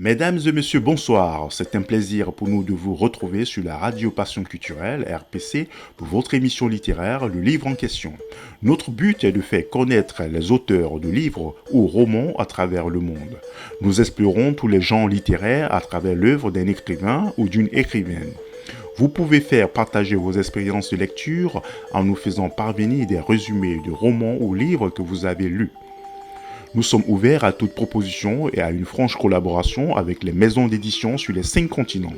Mesdames et messieurs, bonsoir. C'est un plaisir pour nous de vous retrouver sur la radio Passion Culturelle, RPC, pour votre émission littéraire, le livre en question. Notre but est de faire connaître les auteurs de livres ou romans à travers le monde. Nous explorons tous les genres littéraires à travers l'œuvre d'un écrivain ou d'une écrivaine. Vous pouvez faire partager vos expériences de lecture en nous faisant parvenir des résumés de romans ou livres que vous avez lus. Nous sommes ouverts à toute proposition et à une franche collaboration avec les maisons d'édition sur les 5 continents.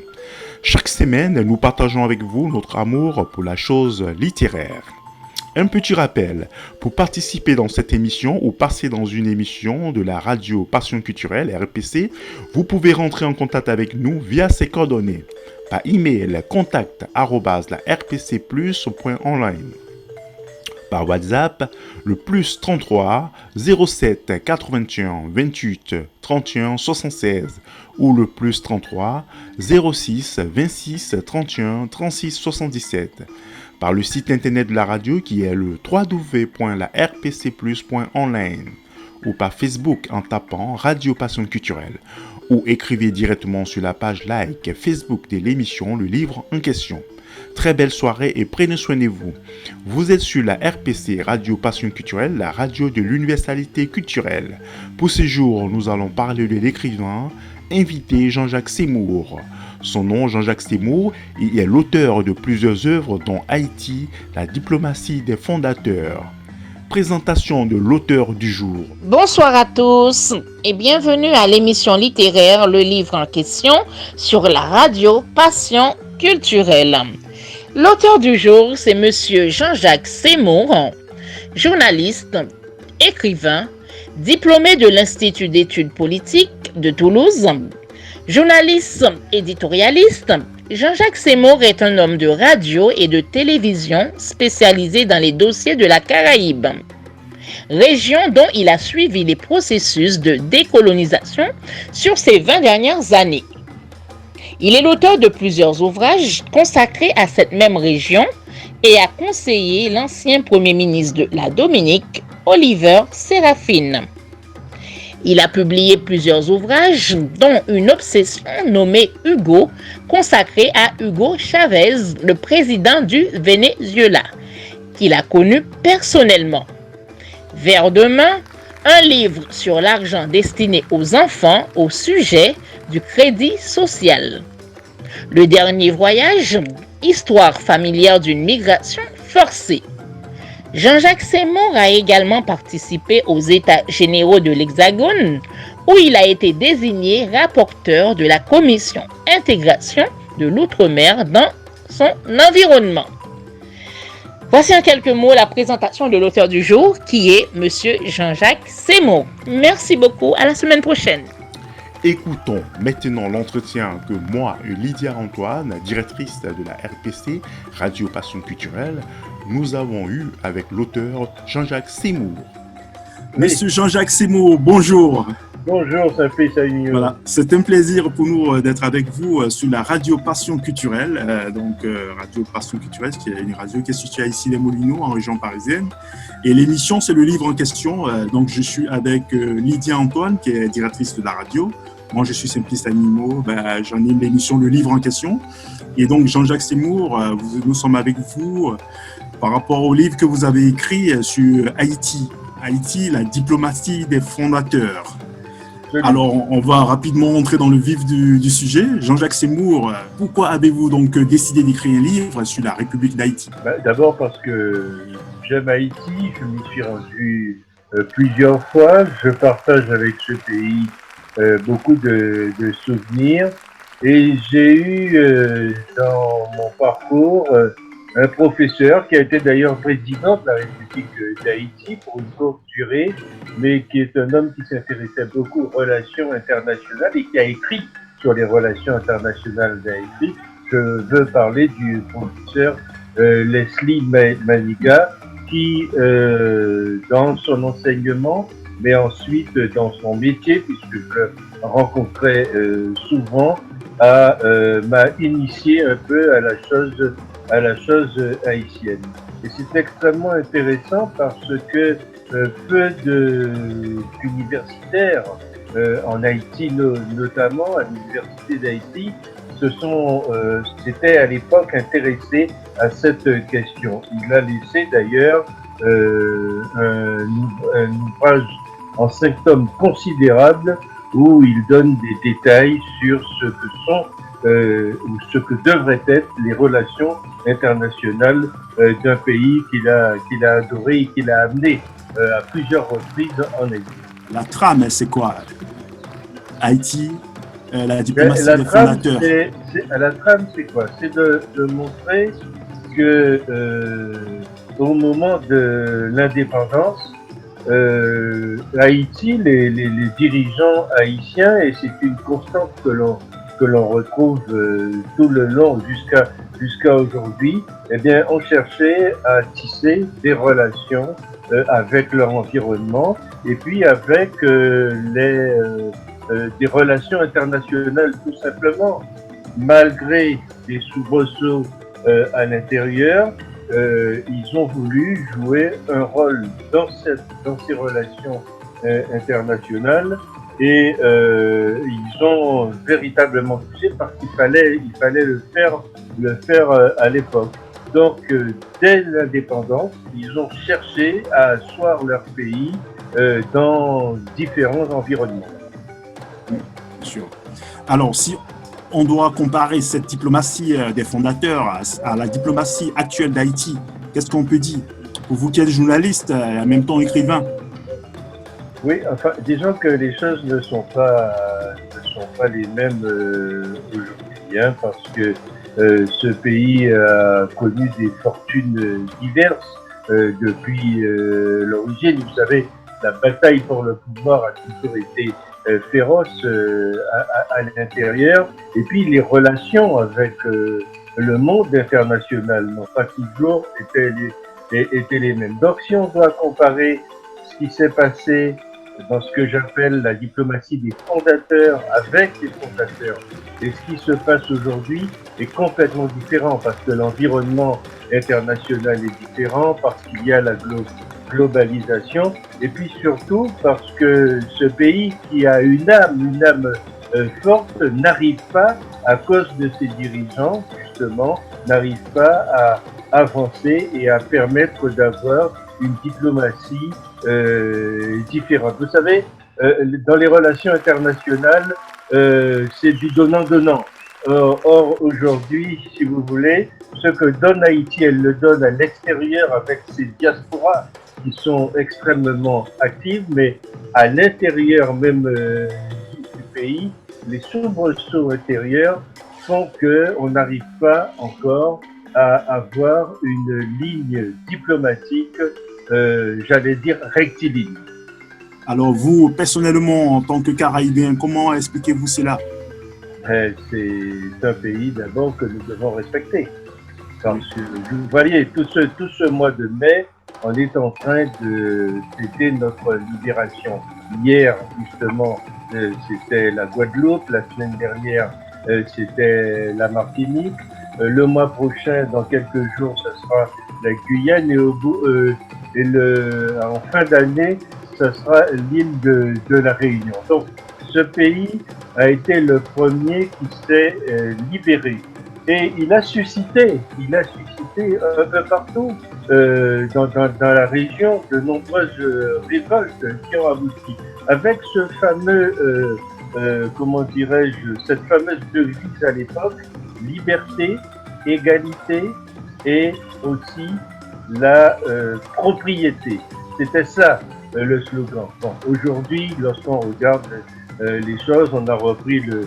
Chaque semaine, nous partageons avec vous notre amour pour la chose littéraire. Un petit rappel, pour participer dans cette émission ou passer dans une émission de la radio Passion Culturelle RPC, vous pouvez rentrer en contact avec nous via ces coordonnées. Par email contact@rpcplus.online. Par WhatsApp, le plus 33 07 81 28 31 76 ou le plus 33 06 26 31 36 77. Par le site internet de la radio qui est le www.larpcplus.online ou par Facebook en tapant Radio Passion Culturelle ou écrivez directement sur la page like Facebook de l'émission Le Livre en question. Très belle soirée et prenez soin de vous. Vous êtes sur la RPC, Radio Passion Culturelle, la radio de l'universalité culturelle. Pour ce jour, nous allons parler de l'écrivain invité Jean-Jacques Seymour. Son nom, Jean-Jacques Seymour, il est l'auteur de plusieurs œuvres dont Haïti, la diplomatie des fondateurs. Présentation de l'auteur du jour. Bonsoir à tous et bienvenue à l'émission littéraire Le Livre en question sur la radio Passion Culturelle. L'auteur du jour, c'est Monsieur Jean-Jacques Seymour, journaliste, écrivain, diplômé de l'Institut d'études politiques de Toulouse, journaliste éditorialiste. Jean-Jacques Seymour est un homme de radio et de télévision spécialisé dans les dossiers de la Caraïbe, région dont il a suivi les processus de décolonisation sur ces 20 dernières années. Il est l'auteur de plusieurs ouvrages consacrés à cette même région et a conseillé l'ancien Premier ministre de la Dominique, Oliver Sérafine. Il a publié plusieurs ouvrages, dont une obsession nommée Hugo, consacrée à Hugo Chavez, le président du Venezuela, qu'il a connu personnellement. Vers demain, un livre sur l'argent destiné aux enfants au sujet du crédit social. Le dernier voyage, histoire familière d'une migration forcée. Jean-Jacques Seymour a également participé aux États généraux de l'Hexagone, où il a été désigné rapporteur de la commission intégration de l'outre-mer dans son environnement. Voici en quelques mots la présentation de l'auteur du jour, qui est Monsieur Jean-Jacques Seymour. Merci beaucoup, à la semaine prochaine. Écoutons maintenant l'entretien que moi et Lydia Antoine, directrice de la RPC, Radio Passion Culturelle, nous avons eu avec l'auteur Jean-Jacques Seymour. Monsieur Jean-Jacques Seymour, bonjour. Bonjour, ça fait salut. Voilà, c'est un plaisir pour nous d'être avec vous sur la Radio Passion Culturelle. Radio Passion Culturelle, qui est une radio qui est située ici les Moulineaux, en région parisienne. Et l'émission, c'est le livre en question. Donc, je suis avec Lydia Antoine, qui est directrice de la radio. Moi, je suis simpliste animaux. J'anime l'émission Le Livre en question. Et donc, Jean-Jacques Seymour, nous sommes avec vous par rapport au livre que vous avez écrit sur Haïti. Haïti, la diplomatie des fondateurs. Alors, on va rapidement entrer dans le vif du sujet. Jean-Jacques Seymour, pourquoi avez-vous donc décidé d'écrire un livre sur la République d'Haïti ? D'abord parce que j'aime Haïti, je m'y suis rendu plusieurs fois. Je partage avec ce pays beaucoup de souvenirs. Et j'ai eu dans mon parcours un professeur qui a été d'ailleurs président de la République d'Haïti pour une courte durée, mais qui est un homme qui s'intéressait beaucoup aux relations internationales et qui a écrit sur les relations internationales d'Haïti. Je veux parler du professeur Leslie Maniga, qui, dans son enseignement, mais ensuite dans son métier, puisque je le rencontrais souvent, m'a initié un peu à la chose haïtienne. Et c'est extrêmement intéressant parce que peu d'universitaires en Haïti notamment, à l'université d'Haïti, s'était à l'époque intéressé à cette question. Il a laissé d'ailleurs un ouvrage en 5 tomes considérable où il donne des détails sur ce que sont ou ce que devraient être les relations internationales d'un pays qu'il a adoré et qu'il a amené à plusieurs reprises en Haïti. La trame, c'est quoi? Haïti, la diplomatie des fondateurs. La trame, c'est quoi? C'est de montrer que au moment de l'indépendance, Haïti, les dirigeants haïtiens, et c'est une constante que l'on retrouve tout le long jusqu'à aujourd'hui, eh bien, ont cherché à tisser des relations avec leur environnement et puis avec des relations internationales tout simplement. Malgré des soubresauts à l'intérieur, ils ont voulu jouer un rôle dans ces relations internationales et ils ont véritablement touché parce qu'il fallait le faire à l'époque. Donc dès l'indépendance, ils ont cherché à asseoir leur pays dans différents environnements. Bien sûr. Alors, si on doit comparer cette diplomatie des fondateurs à la diplomatie actuelle d'Haïti, qu'est-ce qu'on peut dire? Pour vous qui êtes journaliste et en même temps écrivain. Oui, enfin, disons que les choses ne sont pas les mêmes aujourd'hui, hein, parce que ce pays a connu des fortunes diverses depuis l'origine. Vous savez, la bataille pour le pouvoir a toujours été féroce à l'intérieur, et puis les relations avec le monde international n'ont pas toujours été les mêmes. Donc si on doit comparer ce qui s'est passé dans ce que j'appelle la diplomatie des fondateurs avec les fondateurs et ce qui se passe aujourd'hui est complètement différent parce que l'environnement international est différent, parce qu'il y a la globalisation et puis surtout parce que ce pays qui a une âme forte n'arrive pas, à cause de ses dirigeants justement, n'arrive pas à avancer et à permettre d'avoir une diplomatie différente. Vous savez, dans les relations internationales, c'est du donnant-donnant. Or, aujourd'hui, si vous voulez, ce que donne Haïti, elle le donne à l'extérieur avec ses diasporas qui sont extrêmement actives, mais à l'intérieur même du pays, les soubresauts intérieurs font qu'on n'arrive pas encore à avoir une ligne diplomatique, j'allais dire rectiligne. Alors vous, personnellement, en tant que Caraïbien, comment expliquez-vous cela? C'est un pays d'abord que nous devons respecter. Parce que vous voyez, tout ce mois de mai, on est en train de fêter notre libération. Hier, justement, c'était la Guadeloupe. La semaine dernière, c'était la Martinique. Le mois prochain, dans quelques jours, ce sera la Guyane. Et en fin d'année, ce sera l'île de la Réunion. Donc, ce pays a été le premier qui s'est libéré. Et il a suscité un peu partout dans la région de nombreuses révoltes qui ont abouti. Avec ce fameux, comment dirais-je, cette fameuse devise à l'époque, liberté, égalité et aussi la propriété. C'était ça le slogan. Bon, aujourd'hui, lorsqu'on regarde les choses, on a repris le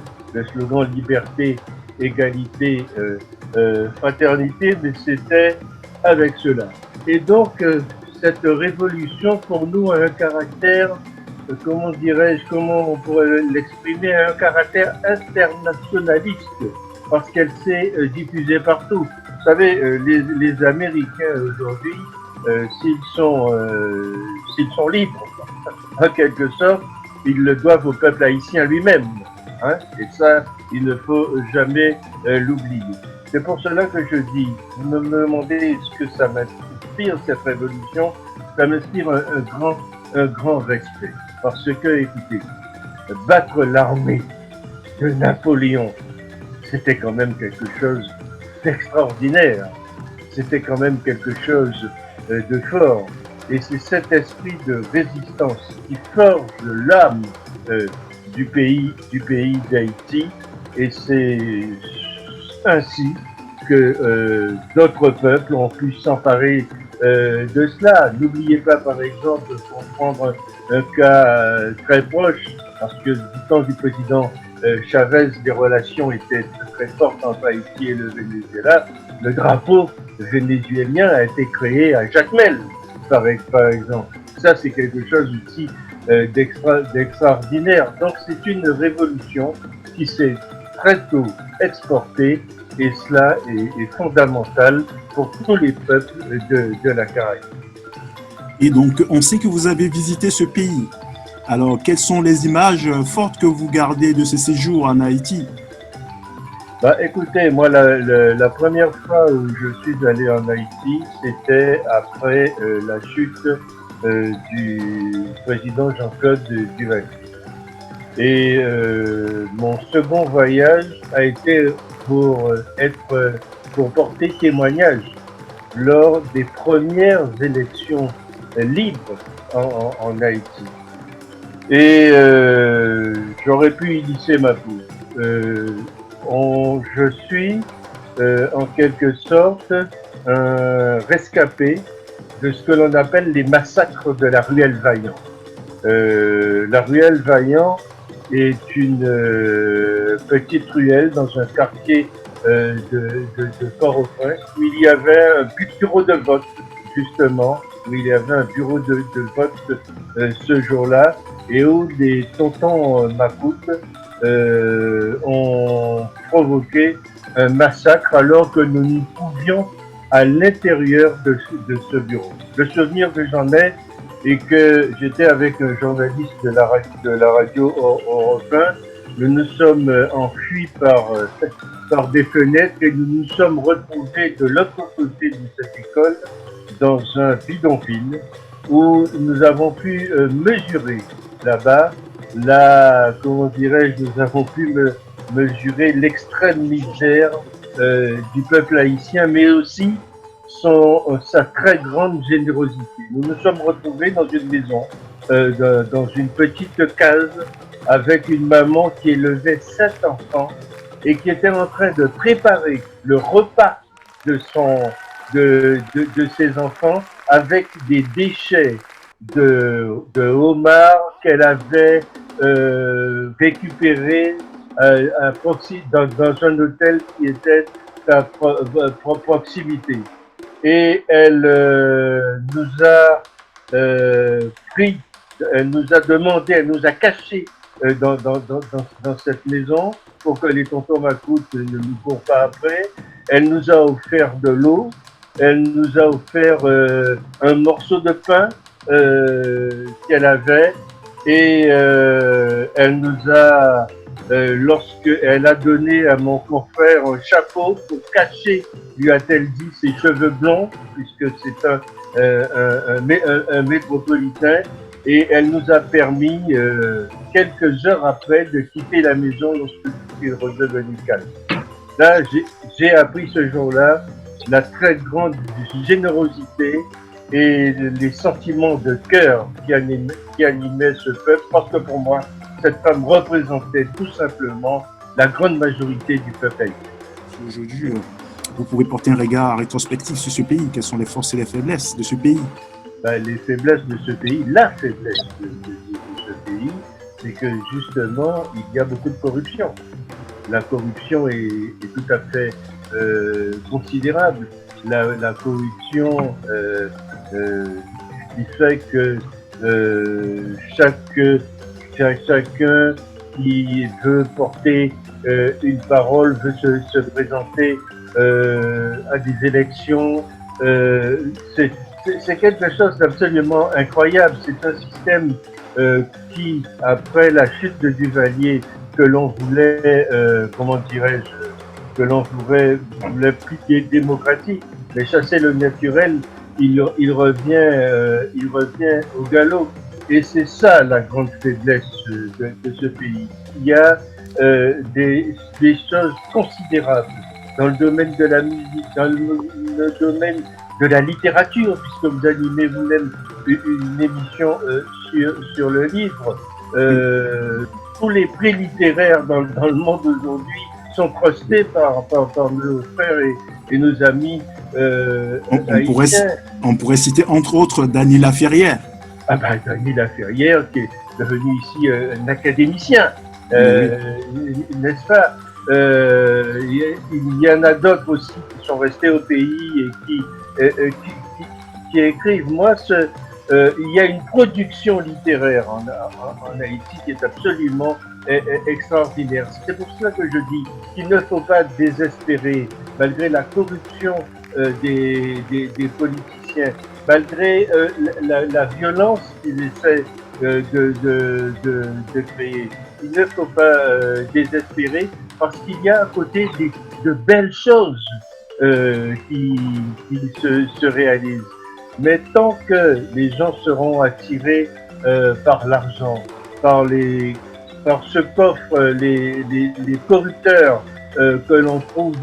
slogan liberté, égalité, fraternité, mais c'était avec cela. Et donc, cette révolution, pour nous, a un caractère, comment dirais-je, comment on pourrait l'exprimer, un caractère internationaliste, parce qu'elle s'est diffusée partout. Vous savez, les Américains aujourd'hui, s'ils sont libres, en quelque sorte, ils le doivent au peuple haïtien lui-même. Hein, et ça, il ne faut jamais l'oublier. C'est pour cela que je dis, vous me demandez ce que ça m'inspire, cette révolution, ça m'inspire un grand respect. Parce que, écoutez, battre l'armée de Napoléon, c'était quand même quelque chose d'extraordinaire. C'était quand même quelque chose de fort. Et c'est cet esprit de résistance qui forge l'âme du pays d'Haïti. Et c'est ainsi que d'autres peuples ont pu s'emparer de cela. N'oubliez pas, par exemple, pour prendre un cas très proche, parce que du temps du président Chavez, les relations étaient très fortes entre Haïti et le Venezuela. Le drapeau vénézuélien a été créé à Jacmel, par exemple. Ça, c'est quelque chose aussi d'extraordinaire. Donc, c'est une révolution qui s'est très tôt exportée, et cela est fondamental pour tous les peuples de la Caraïbe. Et donc, on sait que vous avez visité ce pays. Alors, quelles sont les images fortes que vous gardez de ce séjour en Haïti? Bah, écoutez, moi, la première fois où je suis allé en Haïti, c'était après la chute du président Jean-Claude Duvalier. Et mon second voyage a été pour porter témoignage lors des premières élections libres en Haïti. Et j'aurais pu y lisser ma peau. Je suis en quelque sorte un rescapé de ce que l'on appelle les massacres de la ruelle Vaillant. La ruelle Vaillant est une petite ruelle dans un quartier de Port-au-Prince où il y avait un bureau de vote, justement, où il y avait un bureau de vote ce jour-là, et où des tontons macoutes ont provoqué un massacre alors que nous nous trouvions à l'intérieur de ce bureau. Le souvenir que j'en ai est que j'étais avec un journaliste de la radio Europe 1. Nous nous sommes enfuis par des fenêtres et nous nous sommes retrouvés de l'autre côté de cette école dans un bidonville où nous avons pu mesurer là-bas, comment dirais-je, nous avons pu mesurer l'extrême misère du peuple haïtien, mais aussi sa très grande générosité. Nous nous sommes retrouvés dans une maison, dans une petite case, avec une maman qui élevait 7 enfants et qui était en train de préparer le repas de ses enfants avec des déchets de homard qu'elle avait récupérés dans un hôtel qui était à proximité. Et elle nous a pris, elle nous a demandé, elle nous a cachés dans cette maison pour que les tontons macoutes ne nous courent pas après. Elle nous a offert de l'eau, elle nous a offert un morceau de pain qu'elle avait, et elle nous a, lorsqu'elle a donné à mon confrère un chapeau pour cacher, lui a-t-elle dit, ses cheveux blonds, puisque c'est un métropolitain, et elle nous a permis, quelques heures après, de quitter la maison lorsqu'il redevenait calme. Là, j'ai appris ce jour-là la très grande générosité et les sentiments de cœur qui animaient ce peuple, parce que pour moi, cette femme représentait tout simplement la grande majorité du peuple haïtien. Aujourd'hui, vous pouvez porter un regard rétrospectif sur ce pays. Quelles sont les forces et les faiblesses de ce pays? Les faiblesses de ce pays, la faiblesse de ce pays, c'est que justement, il y a beaucoup de corruption. La corruption est tout à fait considérable. La corruption qui fait que chacun qui veut porter une parole, veut se présenter à des élections, c'est quelque chose d'absolument incroyable. C'est un système qui, après la chute de Duvalier, que l'on voulait, que l'on voulait plus démocratique, mais chasser le naturel, il revient au galop. Et c'est ça la grande faiblesse de ce pays. Il y a des choses considérables dans le domaine de la musique, dans le domaine de la littérature, puisque vous animez vous-même une émission sur le livre. Tous les prix littéraires dans le monde aujourd'hui sont trustés par nos frères et nos amis on pourrait citer entre autres Dany Laferrière. Ah ben, Dany Laferrière, qui est devenu ici un académicien, n'est-ce pas? Il y en a d'autres aussi qui sont restés au pays et qui écrivent. Moi, il y a une production littéraire en Haïti qui est absolument extraordinaire. C'est pour cela que je dis qu'il ne faut pas désespérer, malgré la corruption des politiciens, malgré la violence qu'ils essaient de créer. Il ne faut pas désespérer parce qu'il y a à côté de belles choses qui se réalisent. Mais tant que les gens seront attirés par l'argent, par ce qu'offrent les corrupteurs que l'on trouve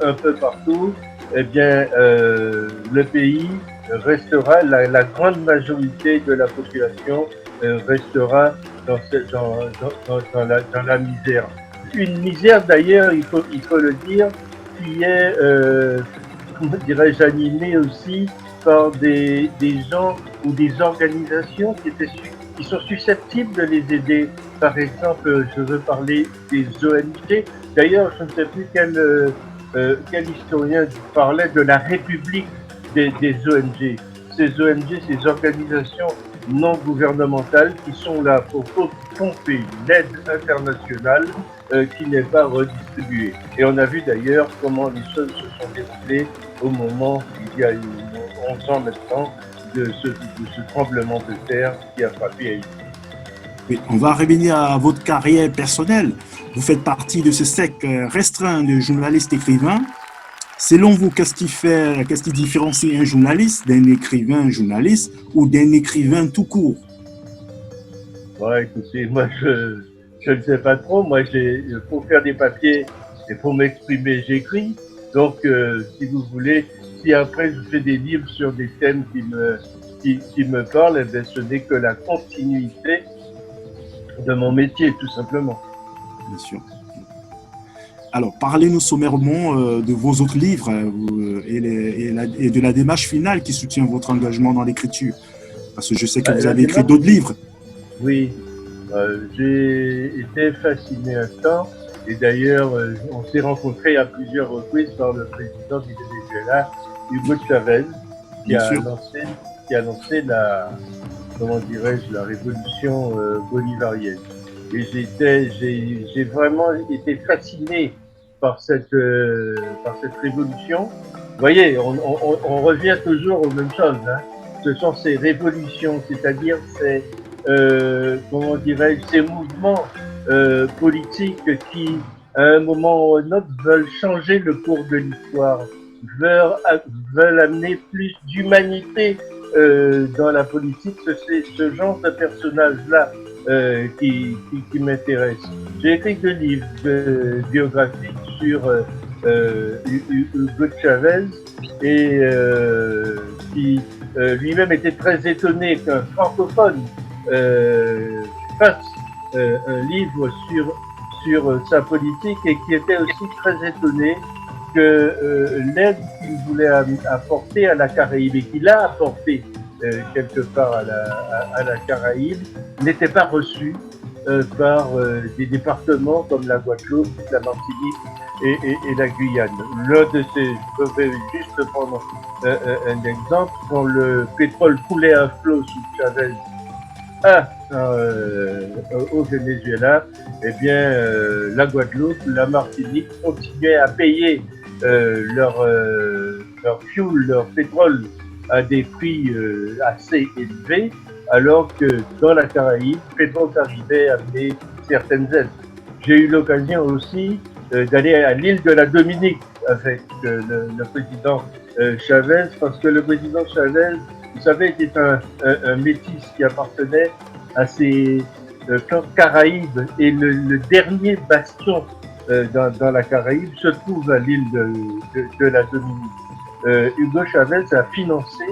un peu partout, eh bien, le pays restera, la grande majorité de la population restera dans la misère. Une misère d'ailleurs, il faut le dire, qui est, comment dirais-je, animée aussi par des gens ou des organisations qui sont susceptibles de les aider. Par exemple, je veux parler des ONG. D'ailleurs, je ne sais plus quel historien parlait de la République des ONG. Ces ONG, ces organisations non gouvernementales qui sont là pour pomper l'aide internationale qui n'est pas redistribuée. Et on a vu d'ailleurs comment les choses se sont déroulées au moment, il y a 11 ans maintenant, de ce tremblement de terre qui a frappé Haïti. Oui, on va revenir à votre carrière personnelle. Vous faites partie de ce cercle restreint de journalistes écrivains. Selon vous, qu'est-ce qui différencie un journaliste d'un écrivain journaliste ou d'un écrivain tout court? Ouais, écoutez, moi je ne sais pas trop. Moi, pour faire des papiers et pour m'exprimer, j'écris. Donc, si vous voulez, si après je fais des livres sur des thèmes qui me parlent, eh bien, ce n'est que la continuité de mon métier, tout simplement. Bien sûr. Alors, parlez-nous sommairement de vos autres livres et de la démarche finale qui soutient votre engagement dans l'écriture. Parce que je sais que vous avez écrit d'autres livres. Oui, j'ai été fasciné un temps. Et d'ailleurs, on s'est rencontrés à plusieurs reprises par le président du Venezuela, Hugo Chavez, qui a lancé la révolution bolivarienne. Et j'ai vraiment été fasciné par cette révolution. Vous voyez, on revient toujours aux mêmes choses, hein. Ce sont ces révolutions, c'est-à-dire ces mouvements politiques qui, à un moment ou à un autre, veulent changer le cours de l'histoire, veulent amener plus d'humanité dans la politique. C'est ce genre de personnage-là qui m'intéresse. J'ai écrit 2 livres biographiques sur Hugo Chavez et qui lui-même était très étonné qu'un francophone fasse un livre sur sa politique et qui était aussi très étonné que l'aide qu'il voulait apporter à la Caraïbe et qu'il a apporté quelque part à la Caraïbe n'était pas reçue par des départements comme la Guadeloupe, la Martinique et la Guyane. Je vais juste prendre un exemple. Quand le pétrole coulait à flot sous Chavez au Venezuela, eh bien, la Guadeloupe, la Martinique continuaient à payer leur fuel, leur pétrole à des prix assez élevés, alors que dans la Caraïbe, Pétrole arrivait à amener certaines aides. J'ai eu l'occasion aussi d'aller à l'île de la Dominique avec le président Chavez, parce que le président Chavez, vous savez, était un métis qui appartenait à ces Caraïbes, et le dernier bastion dans la Caraïbe se trouve à l'île de la Dominique. Hugo Chavez a financé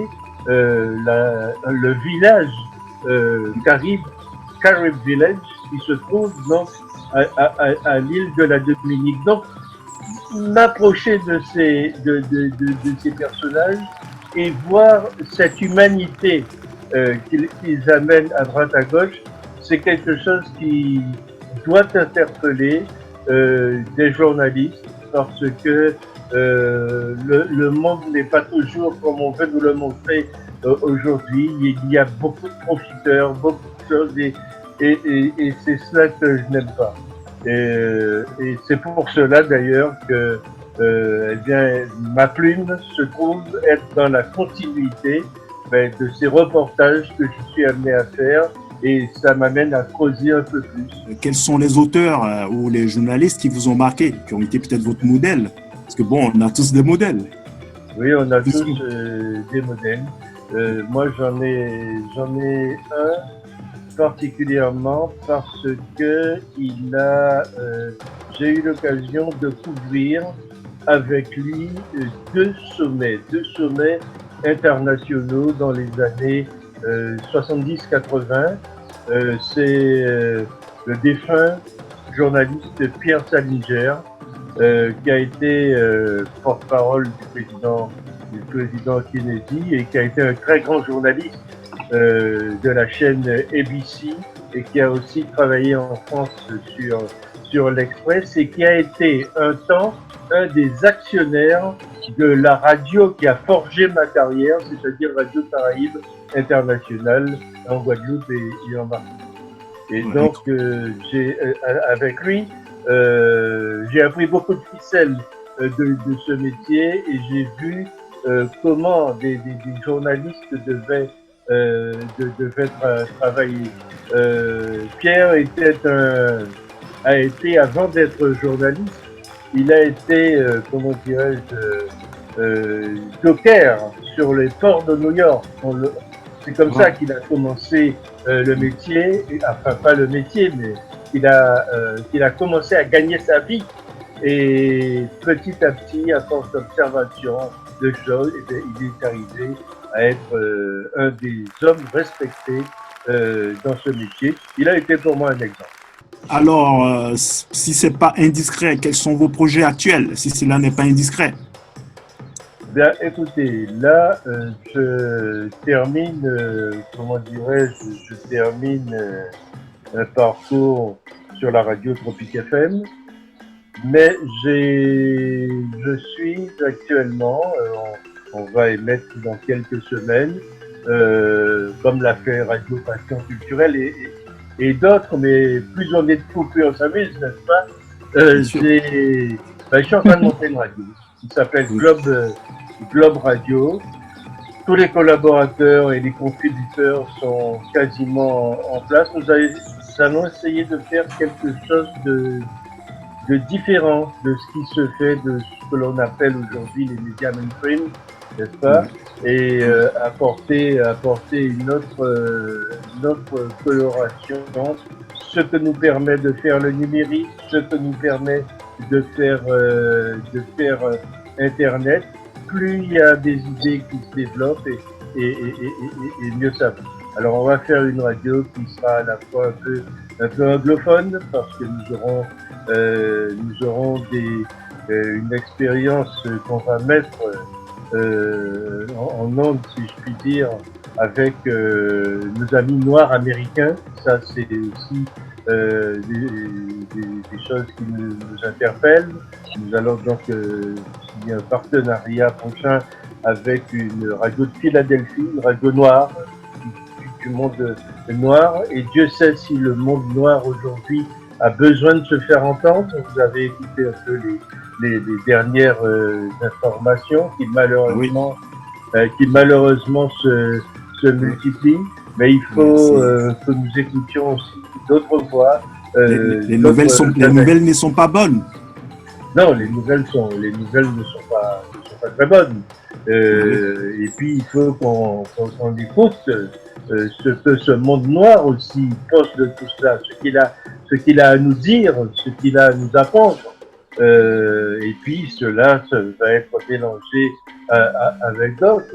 le village Caribe Village, qui se trouve donc à l'île de la Dominique. Donc, m'approcher de ces personnages et voir cette humanité qu'ils amènent à droite à gauche, c'est quelque chose qui doit interpeller des journalistes, parce que le monde n'est pas toujours comme on veut nous le montrer aujourd'hui. Il y a beaucoup de profiteurs, beaucoup de choses, et c'est cela que je n'aime pas. Et c'est pour cela d'ailleurs que eh bien, ma plume se trouve être dans la continuité de ces reportages que je suis amené à faire, et ça m'amène à creuser un peu plus. Quels sont les auteurs ou les journalistes qui vous ont marqué, qui ont été peut-être votre modèle? Parce que bon, on a tous des modèles. Oui, on a tous des modèles. Moi, j'en ai un particulièrement parce que j'ai eu l'occasion de couvrir avec lui deux sommets internationaux dans les années 70-80. C'est le défunt journaliste Pierre Salinger, qui a été porte-parole du président Kennedy, et qui a été un très grand journaliste de la chaîne ABC, et qui a aussi travaillé en France sur l'Express, et qui a été un temps un des actionnaires de la radio qui a forgé ma carrière, c'est-à-dire Radio Caraïbe Internationale en Guadeloupe et en Martinique. Et donc, avec lui, j'ai appris beaucoup de ficelles de ce métier, et j'ai vu comment des journalistes devaient travailler. Pierre a été, avant d'être journaliste, il a été, comment dirais-je, docker sur les ports de New York. C'est comme ça qu'il a commencé le métier, enfin pas le métier, mais qu'il a commencé à gagner sa vie. Et petit à petit, à force d'observation de choses, il est arrivé à être un des hommes respectés dans ce métier. Il a été pour moi un exemple. Alors, si ce n'est pas indiscret, quels sont vos projets actuels, si cela n'est pas indiscret? Bien, écoutez, là, je termine, comment dirais-je, je termine un parcours sur la radio Tropique FM, mais je suis actuellement, on va émettre dans quelques semaines, comme l'a fait Radio Passion Culturelle et d'autres, mais plus on est de fous, plus on s'amuse, n'est-ce pas? Je suis en train de monter une radio qui s'appelle Globe Radio. Tous les collaborateurs et les contributeurs sont quasiment en place. Nous allons essayer de faire quelque chose de différent de ce qui se fait, de ce que l'on appelle aujourd'hui les médias mainstream, n'est-ce pas? Et apporter une autre coloration, ce que nous permet de faire le numérique, ce que nous permet de faire Internet. Plus il y a des idées qui se développent, et mieux ça va. Alors on va faire une radio qui sera à la fois un peu anglophone, parce que nous aurons une expérience qu'on va mettre en ondes, si je puis dire, avec nos amis noirs américains. Ça, c'est aussi des choses qui nous interpellent. Nous allons donc signer un partenariat prochain avec une radio de Philadelphie, une radio noire, du monde noir. Et Dieu sait si le monde noir aujourd'hui a besoin de se faire entendre. Vous avez écouté un peu les dernières informations qui malheureusement se multiplient. Mais il faut que nous écoutions aussi d'autres voix. Les nouvelles ne sont pas bonnes. Non, les nouvelles ne sont pas très bonnes. Et puis il faut qu'on écoute ce monde noir aussi proche de tout cela, ce qu'il a à nous dire, ce qu'il a à nous apprendre. Et puis cela va être mélangé avec d'autres.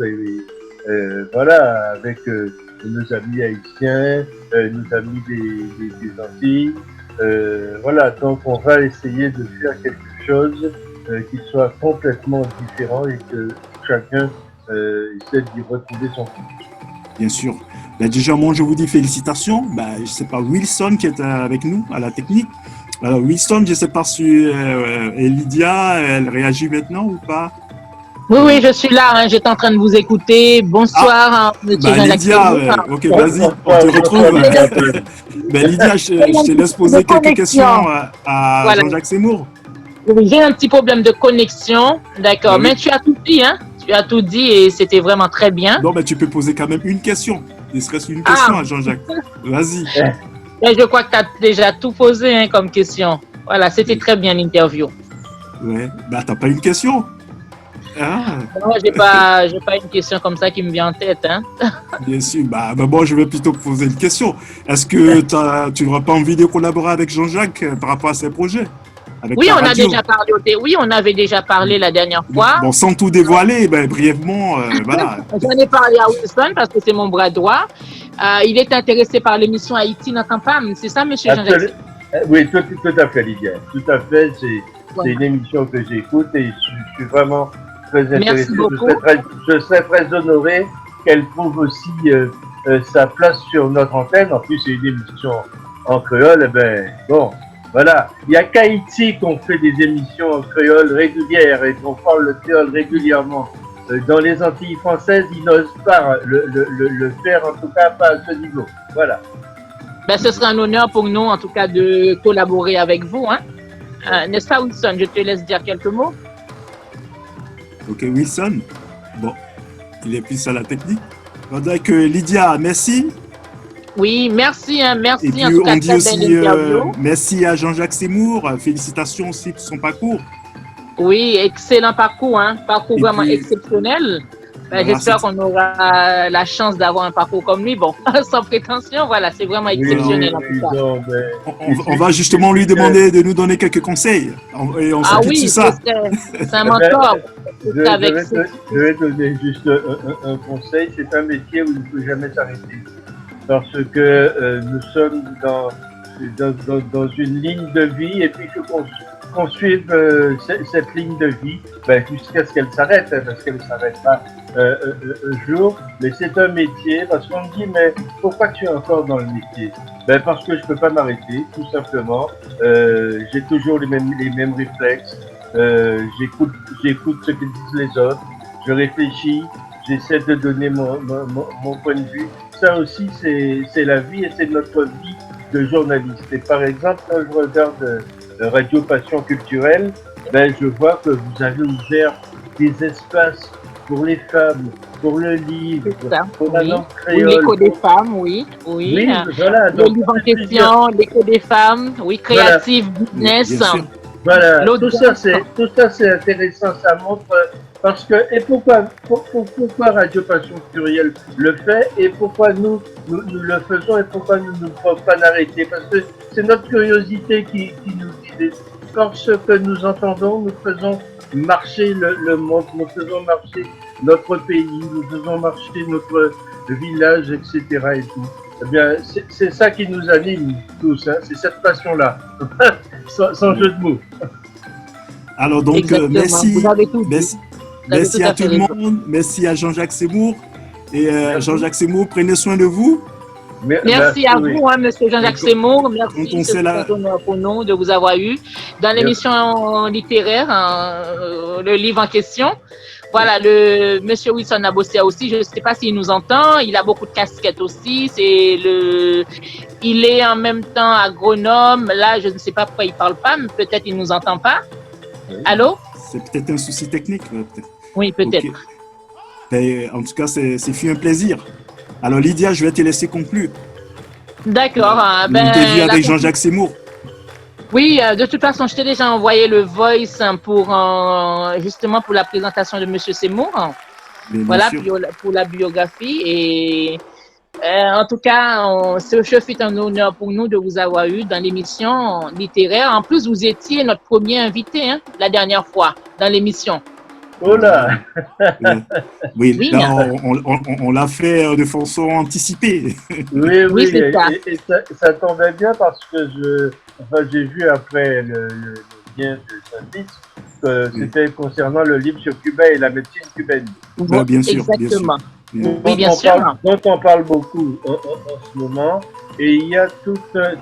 Voilà, avec nos amis haïtiens, nos amis des Antilles. Voilà, donc on va essayer de faire quelque chose qui soit complètement différent et que chacun essaie d'y retrouver son public. Bien sûr. Ben, déjà, moi, je vous dis félicitations. Ben, je ne sais pas, Wilson qui est avec nous à la technique. Alors, Wilson, je ne sais pas si Lydia, elle réagit maintenant ou pas. Oui, je suis là, hein, j'étais en train de vous écouter. Bonsoir, monsieur Lydia, ok, vas-y, on te retrouve. Ben, Lydia, je te laisse poser quelques questions à voilà. Jean-Jacques Seymour. Oui, j'ai un petit problème de connexion, d'accord, mais tu as tout dit, hein? Tu as tout dit et c'était vraiment très bien. Non, mais tu peux poser quand même une question. Ne serait-ce une question à Jean-Jacques. Vas-y. Je crois que tu as déjà tout posé hein, comme question. Voilà, c'était très bien l'interview. Ouais, bah t'as pas une question? Ah. Non, j'ai pas une question comme ça qui me vient en tête. Hein. Bien sûr, bah moi je vais plutôt poser une question. Est-ce que tu n'auras pas envie de collaborer avec Jean-Jacques par rapport à ses projets? Oui, on a déjà parlé. Oui, on avait déjà parlé la dernière fois. Bon, sans tout dévoiler, brièvement, voilà. J'en ai parlé à Wilson parce que c'est mon bras droit. Il est intéressé par l'émission Haïti n'entend pas. C'est ça, monsieur Jean-Jacques? Oui, tout à fait, Lydia. Tout à fait. C'est une émission que j'écoute et je suis vraiment très intéressé. Merci beaucoup. Je serais très honoré qu'elle trouve aussi sa place sur notre antenne. En plus, c'est une émission en créole. Bon. Voilà, il n'y a qu'Haïti qu'on fait des émissions en créole régulières et qu'on parle le créole régulièrement. Dans les Antilles françaises, ils n'osent pas le faire, en tout cas pas à ce niveau. Voilà. Ce sera un honneur pour nous, en tout cas, de collaborer avec vous. Hein? N'est-ce pas, Wilson? Je te laisse dire quelques mots. Ok, Wilson. Bon, il est plus à la technique. Donc, Lydia, merci. Oui, merci, hein, merci. Et puis, en tout cas, on dit aussi merci à Jean-Jacques Seymour. Félicitations aussi pour son parcours. Oui, excellent parcours, hein, parcours et vraiment puis, exceptionnel. Voilà, j'espère qu'on aura la chance d'avoir un parcours comme lui. Bon, sans prétention, voilà, c'est vraiment exceptionnel. Oui, en tout cas. On va justement lui demander de nous donner quelques conseils. Et on s'occupe de ça. C'est un mentor. Je vais donner juste un conseil. C'est un métier où il ne faut jamais s'arrêter. Parce que nous sommes dans une ligne de vie et puis il faut qu'on suive cette ligne de vie jusqu'à ce qu'elle s'arrête, parce qu'elle ne s'arrêtera un jour. Mais c'est un métier, parce qu'on me dit, mais pourquoi tu es encore dans le métier? Parce que je ne peux pas m'arrêter, tout simplement. J'ai toujours les mêmes réflexes. J'écoute ce que disent les autres. Je réfléchis. J'essaie de donner mon point de vue. Ça aussi, c'est la vie et c'est notre vie de journaliste. Et par exemple, quand je regarde Radio Passion Culturelle, je vois que vous avez ouvert des espaces pour les femmes, pour le livre, pour la langue créole. L'écho des femmes, oui. Oui, voilà. Le livre en question, l'écho des femmes, oui, créative, voilà. Business. Voilà, tout ça c'est intéressant, ça montre parce que et pourquoi Radio Passion Culturelle le fait et pourquoi nous le faisons et pourquoi nous ne pouvons pas l'arrêter, parce que c'est notre curiosité qui nous guide. Quand ce que nous entendons, nous faisons marcher le monde, nous faisons marcher notre pays, nous faisons marcher notre village, etc. et tout. Eh bien, c'est ça qui nous anime tous, hein, c'est cette passion-là, sans jeu de mots. Alors donc, merci à tout le monde, merci à Jean-Jacques Seymour. Et Jean-Jacques Seymour, prenez soin de vous. Merci à vous, hein, monsieur Jean-Jacques Seymour. Merci, c'est un honneur pour nous de vous avoir eu dans l'émission littéraire, le livre en question. Voilà, monsieur Wilson a bossé aussi, je ne sais pas s'il nous entend, il a beaucoup de casquettes aussi, il est en même temps agronome, là je ne sais pas pourquoi il ne parle pas, mais peut-être il ne nous entend pas. Oui. Allô? C'est peut-être un souci technique, peut-être. Oui, peut-être. Okay. En tout cas, c'est fut un plaisir. Alors Lydia, je vais te laisser conclure. D'accord. L'interview avec Jean-Jacques Seymour. Oui, de toute façon, je t'ai déjà envoyé le voice justement pour la présentation de Monsieur Seymour. Voilà, pour la biographie. Et En tout cas, ce fut un honneur pour nous de vous avoir eu dans l'émission littéraire. En plus, vous étiez notre premier invité la dernière fois dans l'émission. Oh là! Oui, Oui, là, on l'a fait de façon anticipée. Oui, c'est ça. et ça tombait bien parce que j'ai vu après le lien de Saint-Fils que c'était concernant le livre sur Cuba et la médecine cubaine. Bien sûr, exactement. bien sûr. Oui, bien sûr. Dont on parle beaucoup en ce moment. Et il y a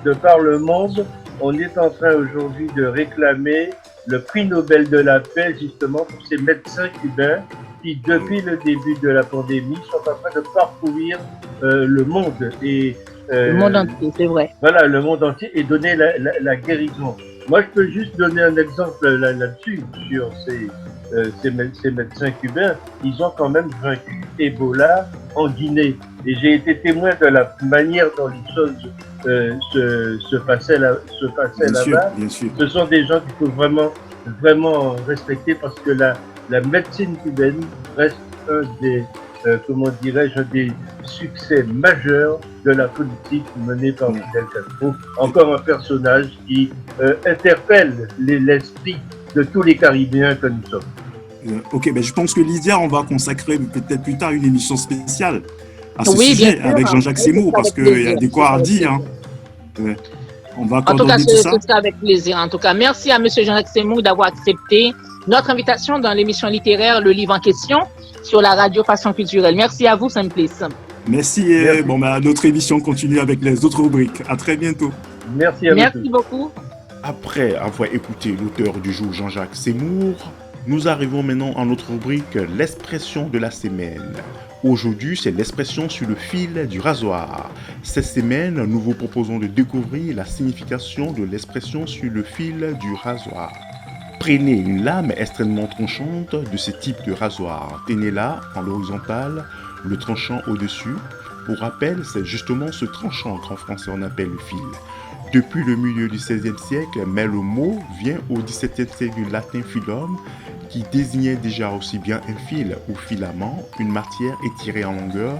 de par le monde, on est en train aujourd'hui de réclamer le prix Nobel de la paix justement pour ces médecins cubains qui, depuis le début de la pandémie, sont en train de parcourir le monde. Et, le monde entier, c'est vrai. Voilà, le monde entier et donner la guérison. Moi, je peux juste donner un exemple là-dessus, sur ces médecins cubains. Ils ont quand même vaincu Ebola en Guinée. Et j'ai été témoin de la manière dont les choses se passaient là-bas. Ce sont des gens qu'il faut vraiment respecter parce que la médecine cubaine reste un des, un des succès majeurs de la politique menée par Fidel Castro. Encore un personnage qui interpelle l'esprit de tous les Caribéens que nous sommes. Ok, je pense que Lydia, on va consacrer peut-être plus tard une émission spéciale à ce sujet avec Jean-Jacques Seymour parce qu'il y a des quoi à dire. On va en tout cas, tout ça. C'est avec plaisir. En tout cas, merci à M. Jean-Jacques Seymour d'avoir accepté notre invitation dans l'émission littéraire Le Livre en question sur la radio Passion Culturelle. Merci à vous, Simplice. Merci. Et notre émission continue avec les autres rubriques. À très bientôt. Merci à vous. Merci beaucoup. Après avoir écouté l'auteur du jour Jean-Jacques Seymour, nous arrivons maintenant à notre rubrique l'expression de la semaine. Aujourd'hui, c'est l'expression sur le fil du rasoir. Cette semaine, nous vous proposons de découvrir la signification de l'expression sur le fil du rasoir. Prenez une lame extrêmement tranchante de ce type de rasoir. Tenez-la en l'horizontale, le tranchant au-dessus. Pour rappel, c'est justement ce tranchant qu'en français on appelle le fil. Depuis le milieu du XVIe siècle, mais le mot vient au XVIIe siècle du latin filum, qui désignait déjà aussi bien un fil ou filament, une matière étirée en longueur,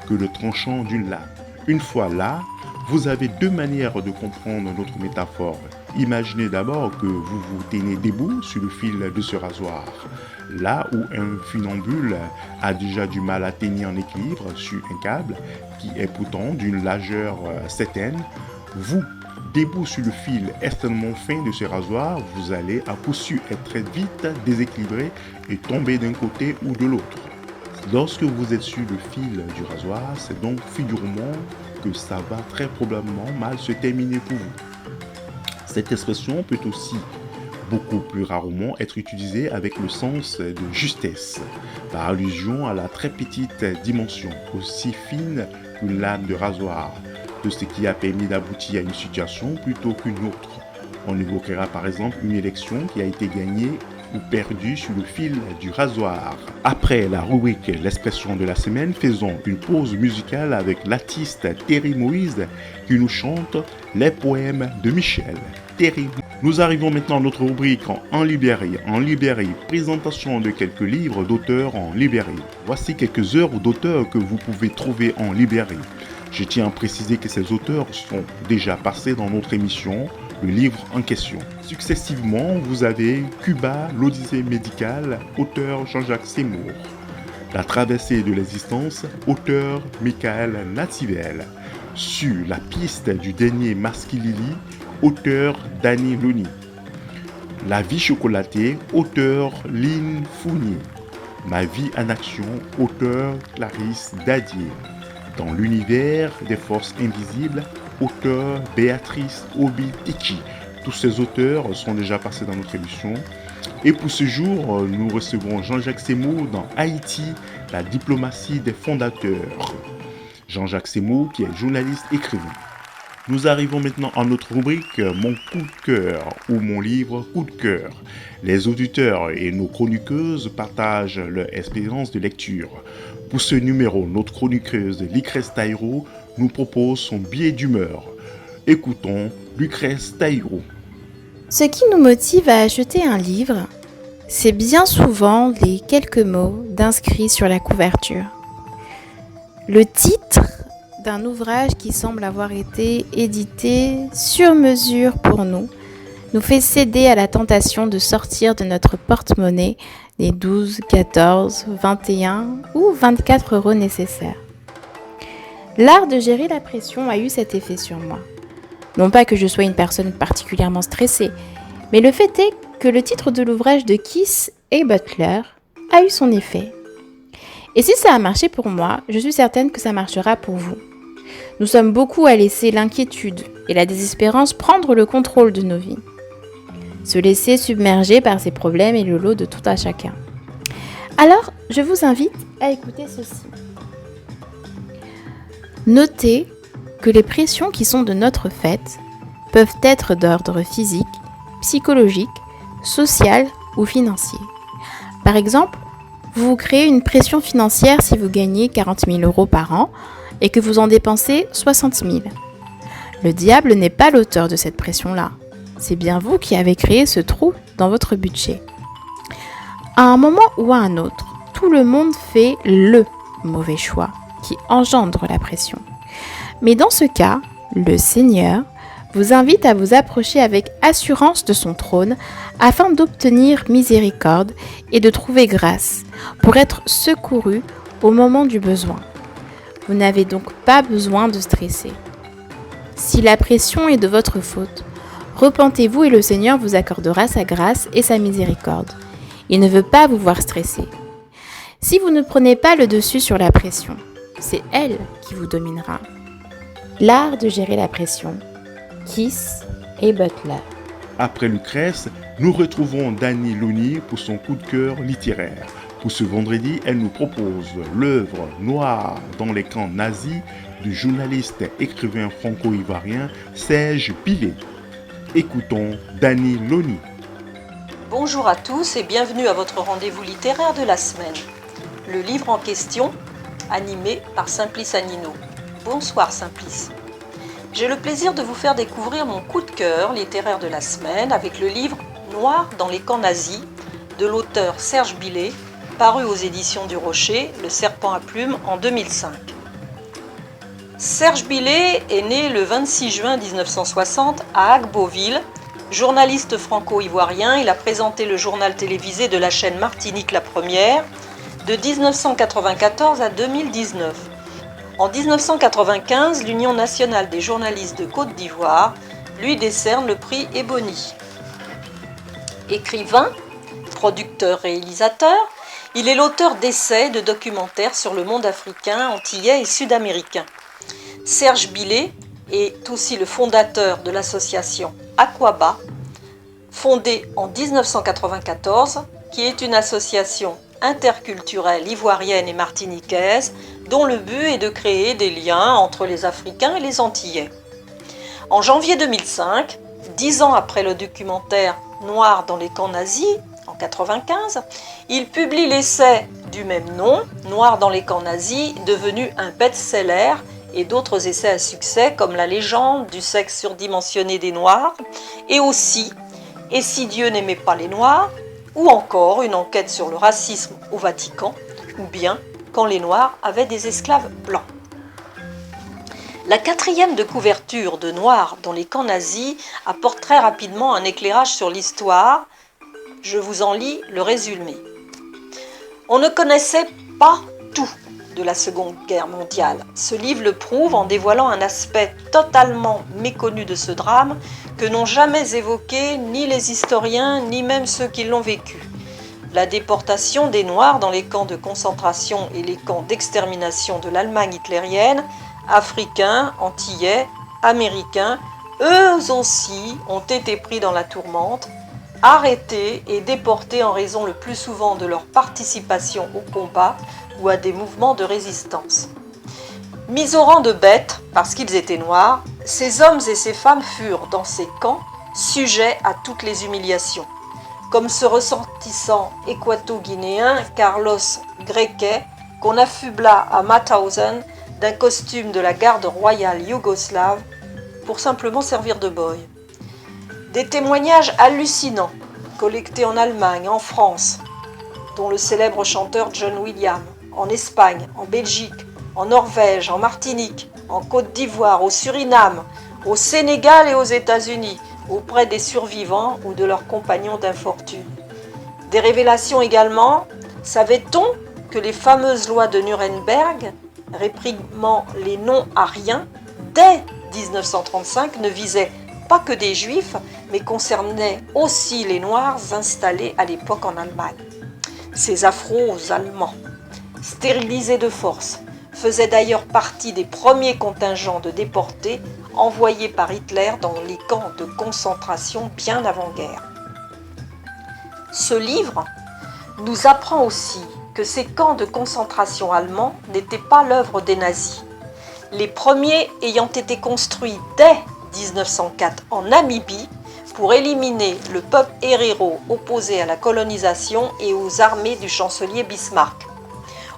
que le tranchant d'une lame. Une fois là, vous avez deux manières de comprendre notre métaphore. Imaginez d'abord que vous vous tenez debout sur le fil de ce rasoir. Là où un funambule a déjà du mal à tenir en équilibre sur un câble, qui est pourtant d'une largeur certaine, vous, debout sur le fil extrêmement fin de ce rasoir, vous allez à coup sûr être très vite déséquilibré et tomber d'un côté ou de l'autre. Lorsque vous êtes sur le fil du rasoir, c'est donc figurement que ça va très probablement mal se terminer pour vous. Cette expression peut aussi beaucoup plus rarement être utilisée avec le sens de justesse, par allusion à la très petite dimension, aussi fine qu'une lame de rasoir, de ce qui a permis d'aboutir à une situation plutôt qu'une autre. On évoquera par exemple une élection qui a été gagnée ou perdue sur le fil du rasoir. Après la rubrique l'expression de la semaine, faisons une pause musicale avec l'artiste Terry Moïse qui nous chante les poèmes de Michel. Terry. Nous arrivons maintenant à notre rubrique en librairie. En librairie, présentation de quelques livres d'auteurs en librairie. Voici quelques œuvres d'auteurs que vous pouvez trouver en librairie. Je tiens à préciser que ces auteurs sont déjà passés dans notre émission, le livre en question. Successivement, vous avez Cuba, l'Odyssée médicale, auteur Jean-Jacques Seymour. La traversée de l'existence, auteur Michael Nativel. Sur la piste du dernier Maskilili, auteur Danny Looney. La vie chocolatée, auteur Lynn Fournier. Ma vie en action, auteur Clarisse Dadier. Dans l'univers des forces invisibles, auteur Béatrice Obi-Tiki. Tous ces auteurs sont déjà passés dans notre émission. Et pour ce jour, nous recevrons Jean-Jacques Seymour dans Haïti, la diplomatie des fondateurs. Jean-Jacques Seymour qui est journaliste écrivain. Nous arrivons maintenant à notre rubrique Mon coup de cœur ou mon livre coup de cœur. Les auditeurs et nos chroniqueuses partagent leur expérience de lecture. Pour ce numéro, notre chroniqueuse Lucrèce Taïro nous propose son billet d'humeur. Écoutons Lucrèce Taïro. Ce qui nous motive à acheter un livre, c'est bien souvent les quelques mots d'inscrits sur la couverture. Le titre d'un ouvrage qui semble avoir été édité sur mesure pour nous fait céder à la tentation de sortir de notre porte-monnaie les 12, 14, 21 ou 24 euros nécessaires. L'art de gérer la pression a eu cet effet sur moi. Non pas que je sois une personne particulièrement stressée, mais le fait est que le titre de l'ouvrage de Keith et Butler a eu son effet. Et si ça a marché pour moi, je suis certaine que ça marchera pour vous. Nous sommes beaucoup à laisser l'inquiétude et la désespérance prendre le contrôle de nos vies. Se laisser submerger par ces problèmes est le lot de tout un chacun. Alors, je vous invite à écouter ceci. Notez que les pressions qui sont de notre fait peuvent être d'ordre physique, psychologique, social ou financier. Par exemple, vous vous créez une pression financière si vous gagnez 40 000 euros par an et que vous en dépensez 60 000. Le diable n'est pas l'auteur de cette pression-là. C'est bien vous qui avez créé ce trou dans votre budget. À un moment ou à un autre, tout le monde fait le mauvais choix qui engendre la pression. Mais dans ce cas, le Seigneur vous invite à vous approcher avec assurance de son trône afin d'obtenir miséricorde et de trouver grâce pour être secouru au moment du besoin. Vous n'avez donc pas besoin de stresser. Si la pression est de votre faute, repentez-vous et le Seigneur vous accordera sa grâce et sa miséricorde. Il ne veut pas vous voir stresser. Si vous ne prenez pas le dessus sur la pression, c'est elle qui vous dominera. L'art de gérer la pression. Keith et Butler. Après Lucrèce, nous retrouvons Dani Louni pour son coup de cœur littéraire. Pour ce vendredi, elle nous propose l'œuvre Noir dans les camps nazis du journaliste et écrivain franco-ivoirien Serge Billet. Écoutons Dani Louni. Bonjour à tous et bienvenue à votre rendez-vous littéraire de la semaine. Le livre en question, animé par Simplice Anino. Bonsoir Simplice. J'ai le plaisir de vous faire découvrir mon coup de cœur littéraire de la semaine avec le livre Noir dans les camps nazis de l'auteur Serge Billet, paru aux éditions du Rocher, Le Serpent à plumes en 2005. Serge Billet est né le 26 juin 1960 à Agbouville. Journaliste franco-ivoirien, il a présenté le journal télévisé de la chaîne Martinique La Première de 1994 à 2019. En 1995, l'Union nationale des journalistes de Côte d'Ivoire lui décerne le prix Ebony. Écrivain, producteur-réalisateur, il est l'auteur d'essais, de documentaires sur le monde africain, antillais et sud-américain. Serge Billet est aussi le fondateur de l'association Aquaba, fondée en 1994, qui est une association interculturelle ivoirienne et martiniquaise dont le but est de créer des liens entre les Africains et les Antillais. En janvier 2005, 10 ans après le documentaire Noir dans les camps nazis, en 1995, il publie l'essai du même nom, Noir dans les camps nazis, devenu un best-seller, et d'autres essais à succès comme La légende du sexe surdimensionné des Noirs, et aussi Et si Dieu n'aimait pas les Noirs, ou encore une enquête sur le racisme au Vatican, ou bien Quand les Noirs avaient des esclaves blancs. La 4e de couverture de Noir dans les camps nazis apporte très rapidement un éclairage sur l'histoire. Je vous en lis le résumé. On ne connaissait pas tout de la Seconde Guerre mondiale. Ce livre le prouve en dévoilant un aspect totalement méconnu de ce drame que n'ont jamais évoqué ni les historiens ni même ceux qui l'ont vécu. La déportation des Noirs dans les camps de concentration et les camps d'extermination de l'Allemagne hitlérienne, Africains, Antillais, Américains, eux aussi ont été pris dans la tourmente, arrêtés et déportés en raison le plus souvent de leur participation au combat ou à des mouvements de résistance. Mis au rang de bêtes parce qu'ils étaient noirs, ces hommes et ces femmes furent dans ces camps sujets à toutes les humiliations. Comme ce ressortissant équato-guinéen Carlos Grequet, qu'on affubla à Mauthausen d'un costume de la garde royale yougoslave pour simplement servir de boy. Des témoignages hallucinants collectés en Allemagne, en France, dont le célèbre chanteur John Williams, en Espagne, en Belgique, en Norvège, en Martinique, en Côte d'Ivoire, au Suriname, au Sénégal et aux États-Unis, auprès des survivants ou de leurs compagnons d'infortune. Des révélations également, savait-on que les fameuses lois de Nuremberg, réprimant les non-ariens, dès 1935, ne visaient pas que des juifs, mais concernaient aussi les Noirs installés à l'époque en Allemagne. Ces Afro-Allemands, stérilisés de force, faisaient d'ailleurs partie des premiers contingents de déportés envoyés par Hitler dans les camps de concentration bien avant-guerre. Ce livre nous apprend aussi que ces camps de concentration allemands n'étaient pas l'œuvre des nazis. Les premiers ayant été construits dès 1904 en Namibie pour éliminer le peuple héréro opposé à la colonisation et aux armées du chancelier Bismarck.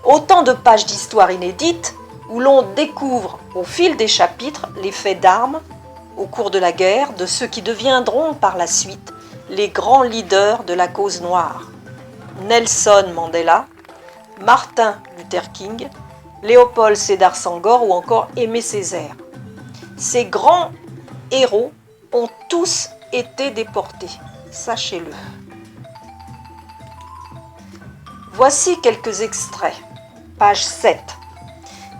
Autant de pages d'histoire inédites où l'on découvre au fil des chapitres les faits d'armes au cours de la guerre de ceux qui deviendront par la suite les grands leaders de la cause noire. Nelson Mandela, Martin Luther King, Léopold Sédar Senghor ou encore Aimé Césaire. Ces grands héros ont tous été déportés, sachez-le. Voici quelques extraits. Page 7.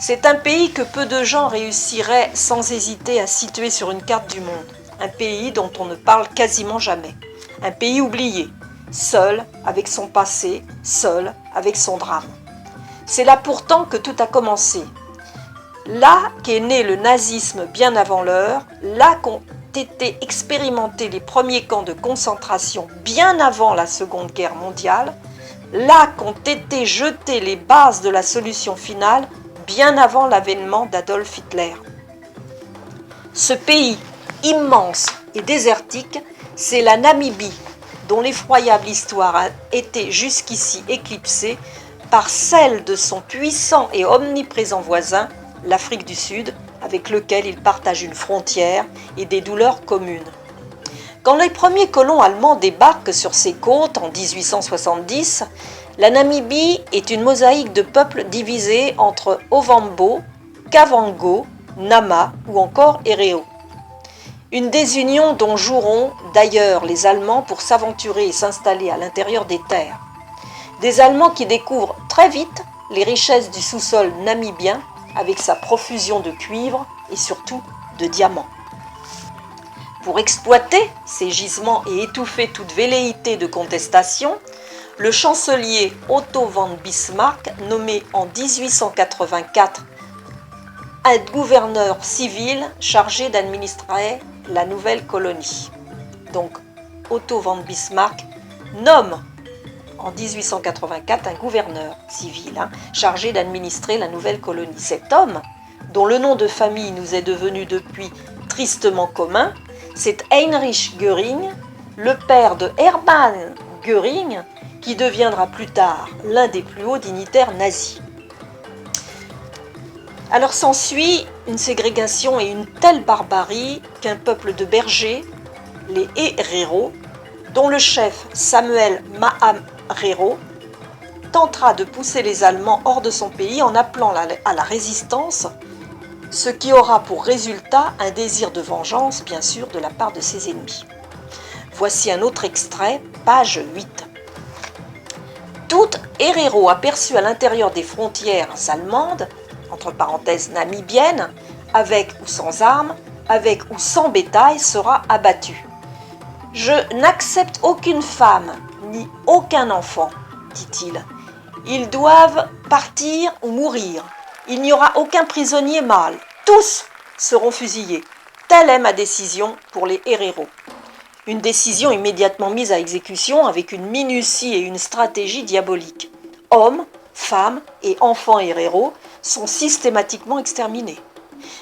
C'est un pays que peu de gens réussiraient sans hésiter à situer sur une carte du monde. Un pays dont on ne parle quasiment jamais. Un pays oublié, seul avec son passé, seul avec son drame. C'est là pourtant que tout a commencé. Là qu'est né le nazisme bien avant l'heure, là qu'ont été expérimentés les premiers camps de concentration bien avant la Seconde Guerre mondiale, là qu'ont été jetées les bases de la solution finale bien avant l'avènement d'Adolf Hitler. Ce pays immense et désertique, c'est la Namibie, dont l'effroyable histoire a été jusqu'ici éclipsée par celle de son puissant et omniprésent voisin, l'Afrique du Sud, avec lequel il partage une frontière et des douleurs communes. Quand les premiers colons allemands débarquent sur ses côtes en 1870, la Namibie est une mosaïque de peuples divisés entre Ovambo, Kavango, Nama ou encore Herero. Une désunion dont joueront d'ailleurs les Allemands pour s'aventurer et s'installer à l'intérieur des terres. Des Allemands qui découvrent très vite les richesses du sous-sol namibien avec sa profusion de cuivre et surtout de diamants. Pour exploiter ces gisements et étouffer toute velléité de contestation, le chancelier Otto von Bismarck, nommé en 1884 un gouverneur civil chargé d'administrer la nouvelle colonie. Donc Otto von Bismarck nomme en 1884 un gouverneur civil chargé d'administrer la nouvelle colonie. Cet homme, dont le nom de famille nous est devenu depuis tristement commun, c'est Heinrich Göring, le père de Hermann Göring, qui deviendra plus tard l'un des plus hauts dignitaires nazis. Alors s'ensuit une ségrégation et une telle barbarie qu'un peuple de bergers, les Herero, dont le chef Samuel Maharero, tentera de pousser les Allemands hors de son pays en appelant à la résistance, ce qui aura pour résultat un désir de vengeance, bien sûr, de la part de ses ennemis. Voici un autre extrait, page 8. Tout Herero aperçu à l'intérieur des frontières allemandes, entre parenthèses namibiennes, avec ou sans armes, avec ou sans bétail, sera abattu. Je n'accepte aucune femme, ni aucun enfant, dit-il. Ils doivent partir ou mourir. Il n'y aura aucun prisonnier mâle. Tous seront fusillés. Telle est ma décision pour les Herero. Une décision immédiatement mise à exécution avec une minutie et une stratégie diabolique. Hommes, femmes et enfants Herero sont systématiquement exterminés.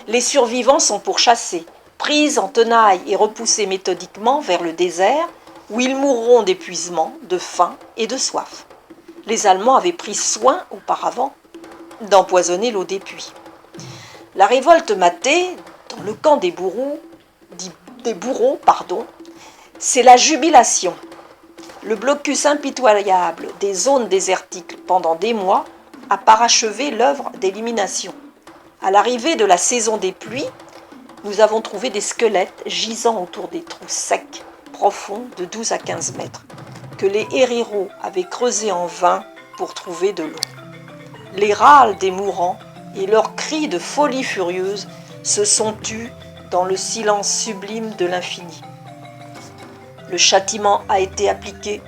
Les survivants sont pourchassés, pris en tenaille et repoussés méthodiquement vers le désert où ils mourront d'épuisement, de faim et de soif. Les Allemands avaient pris soin auparavant d'empoisonner l'eau des puits. La révolte matée, dans le camp des bourreaux, c'est la jubilation. Le blocus impitoyable des zones désertiques pendant des mois à parachever l'œuvre d'élimination. À l'arrivée de la saison des pluies, nous avons trouvé des squelettes gisant autour des trous secs, profonds de 12 à 15 mètres, que les héréros avaient creusés en vain pour trouver de l'eau. Les râles des mourants et leurs cris de folie furieuse se sont tus dans le silence sublime de l'infini. Le châtiment a été appliqué.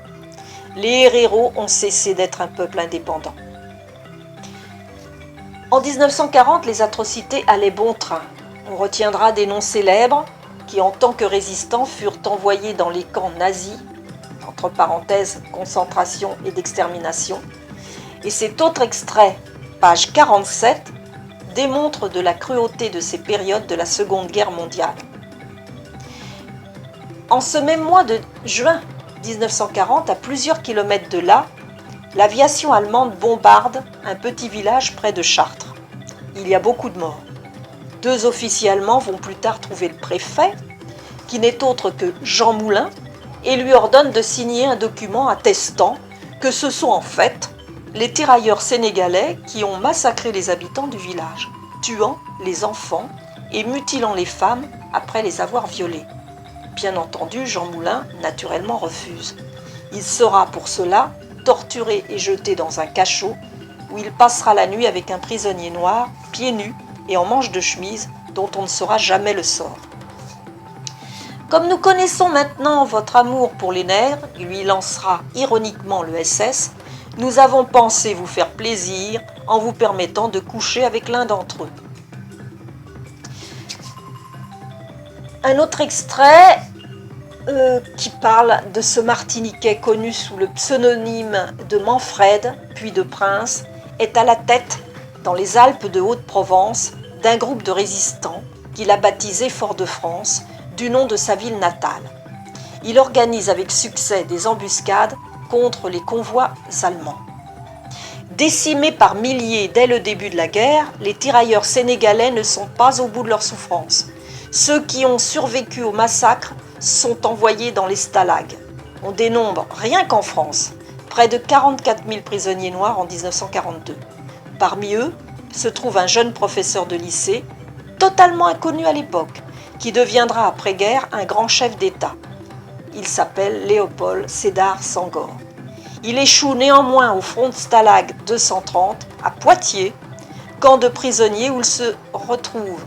Les héréros ont cessé d'être un peuple indépendant. En 1940, les atrocités allaient bon train. On retiendra des noms célèbres qui, en tant que résistants, furent envoyés dans les camps nazis, entre parenthèses, concentration et d'extermination. Et cet autre extrait, page 47, démontre de la cruauté de ces périodes de la Seconde Guerre mondiale. En ce même mois de juin 1940, à plusieurs kilomètres de là, l'aviation allemande bombarde un petit village près de Chartres. Il y a beaucoup de morts. 2 officiers allemands vont plus tard trouver le préfet, qui n'est autre que Jean Moulin, et lui ordonnent de signer un document attestant que ce sont en fait les tirailleurs sénégalais qui ont massacré les habitants du village, tuant les enfants et mutilant les femmes après les avoir violés. Bien entendu, Jean Moulin, naturellement, refuse. Il sera pour cela torturé et jeté dans un cachot où il passera la nuit avec un prisonnier noir, pieds nus et en manche de chemise, dont on ne saura jamais le sort. Comme nous connaissons maintenant votre amour pour les nerfs, lui lancera ironiquement le SS, nous avons pensé vous faire plaisir en vous permettant de coucher avec l'un d'entre eux. Un autre extrait qui parle de ce Martiniquais connu sous le pseudonyme de Manfred, puis de Prince, est à la tête, dans les Alpes de Haute-Provence, d'un groupe de résistants qu'il a baptisé Fort-de-France, du nom de sa ville natale. Il organise avec succès des embuscades contre les convois allemands. Décimés par milliers dès le début de la guerre, les tirailleurs sénégalais ne sont pas au bout de leur souffrance. Ceux qui ont survécu au massacre sont envoyés dans les stalags. On dénombre, rien qu'en France, près de 44 000 prisonniers noirs en 1942. Parmi eux se trouve un jeune professeur de lycée, totalement inconnu à l'époque, qui deviendra après-guerre un grand chef d'État. Il s'appelle Léopold Sédar Senghor. Il échoue néanmoins au front de Stalag 230 à Poitiers, camp de prisonniers où il se retrouve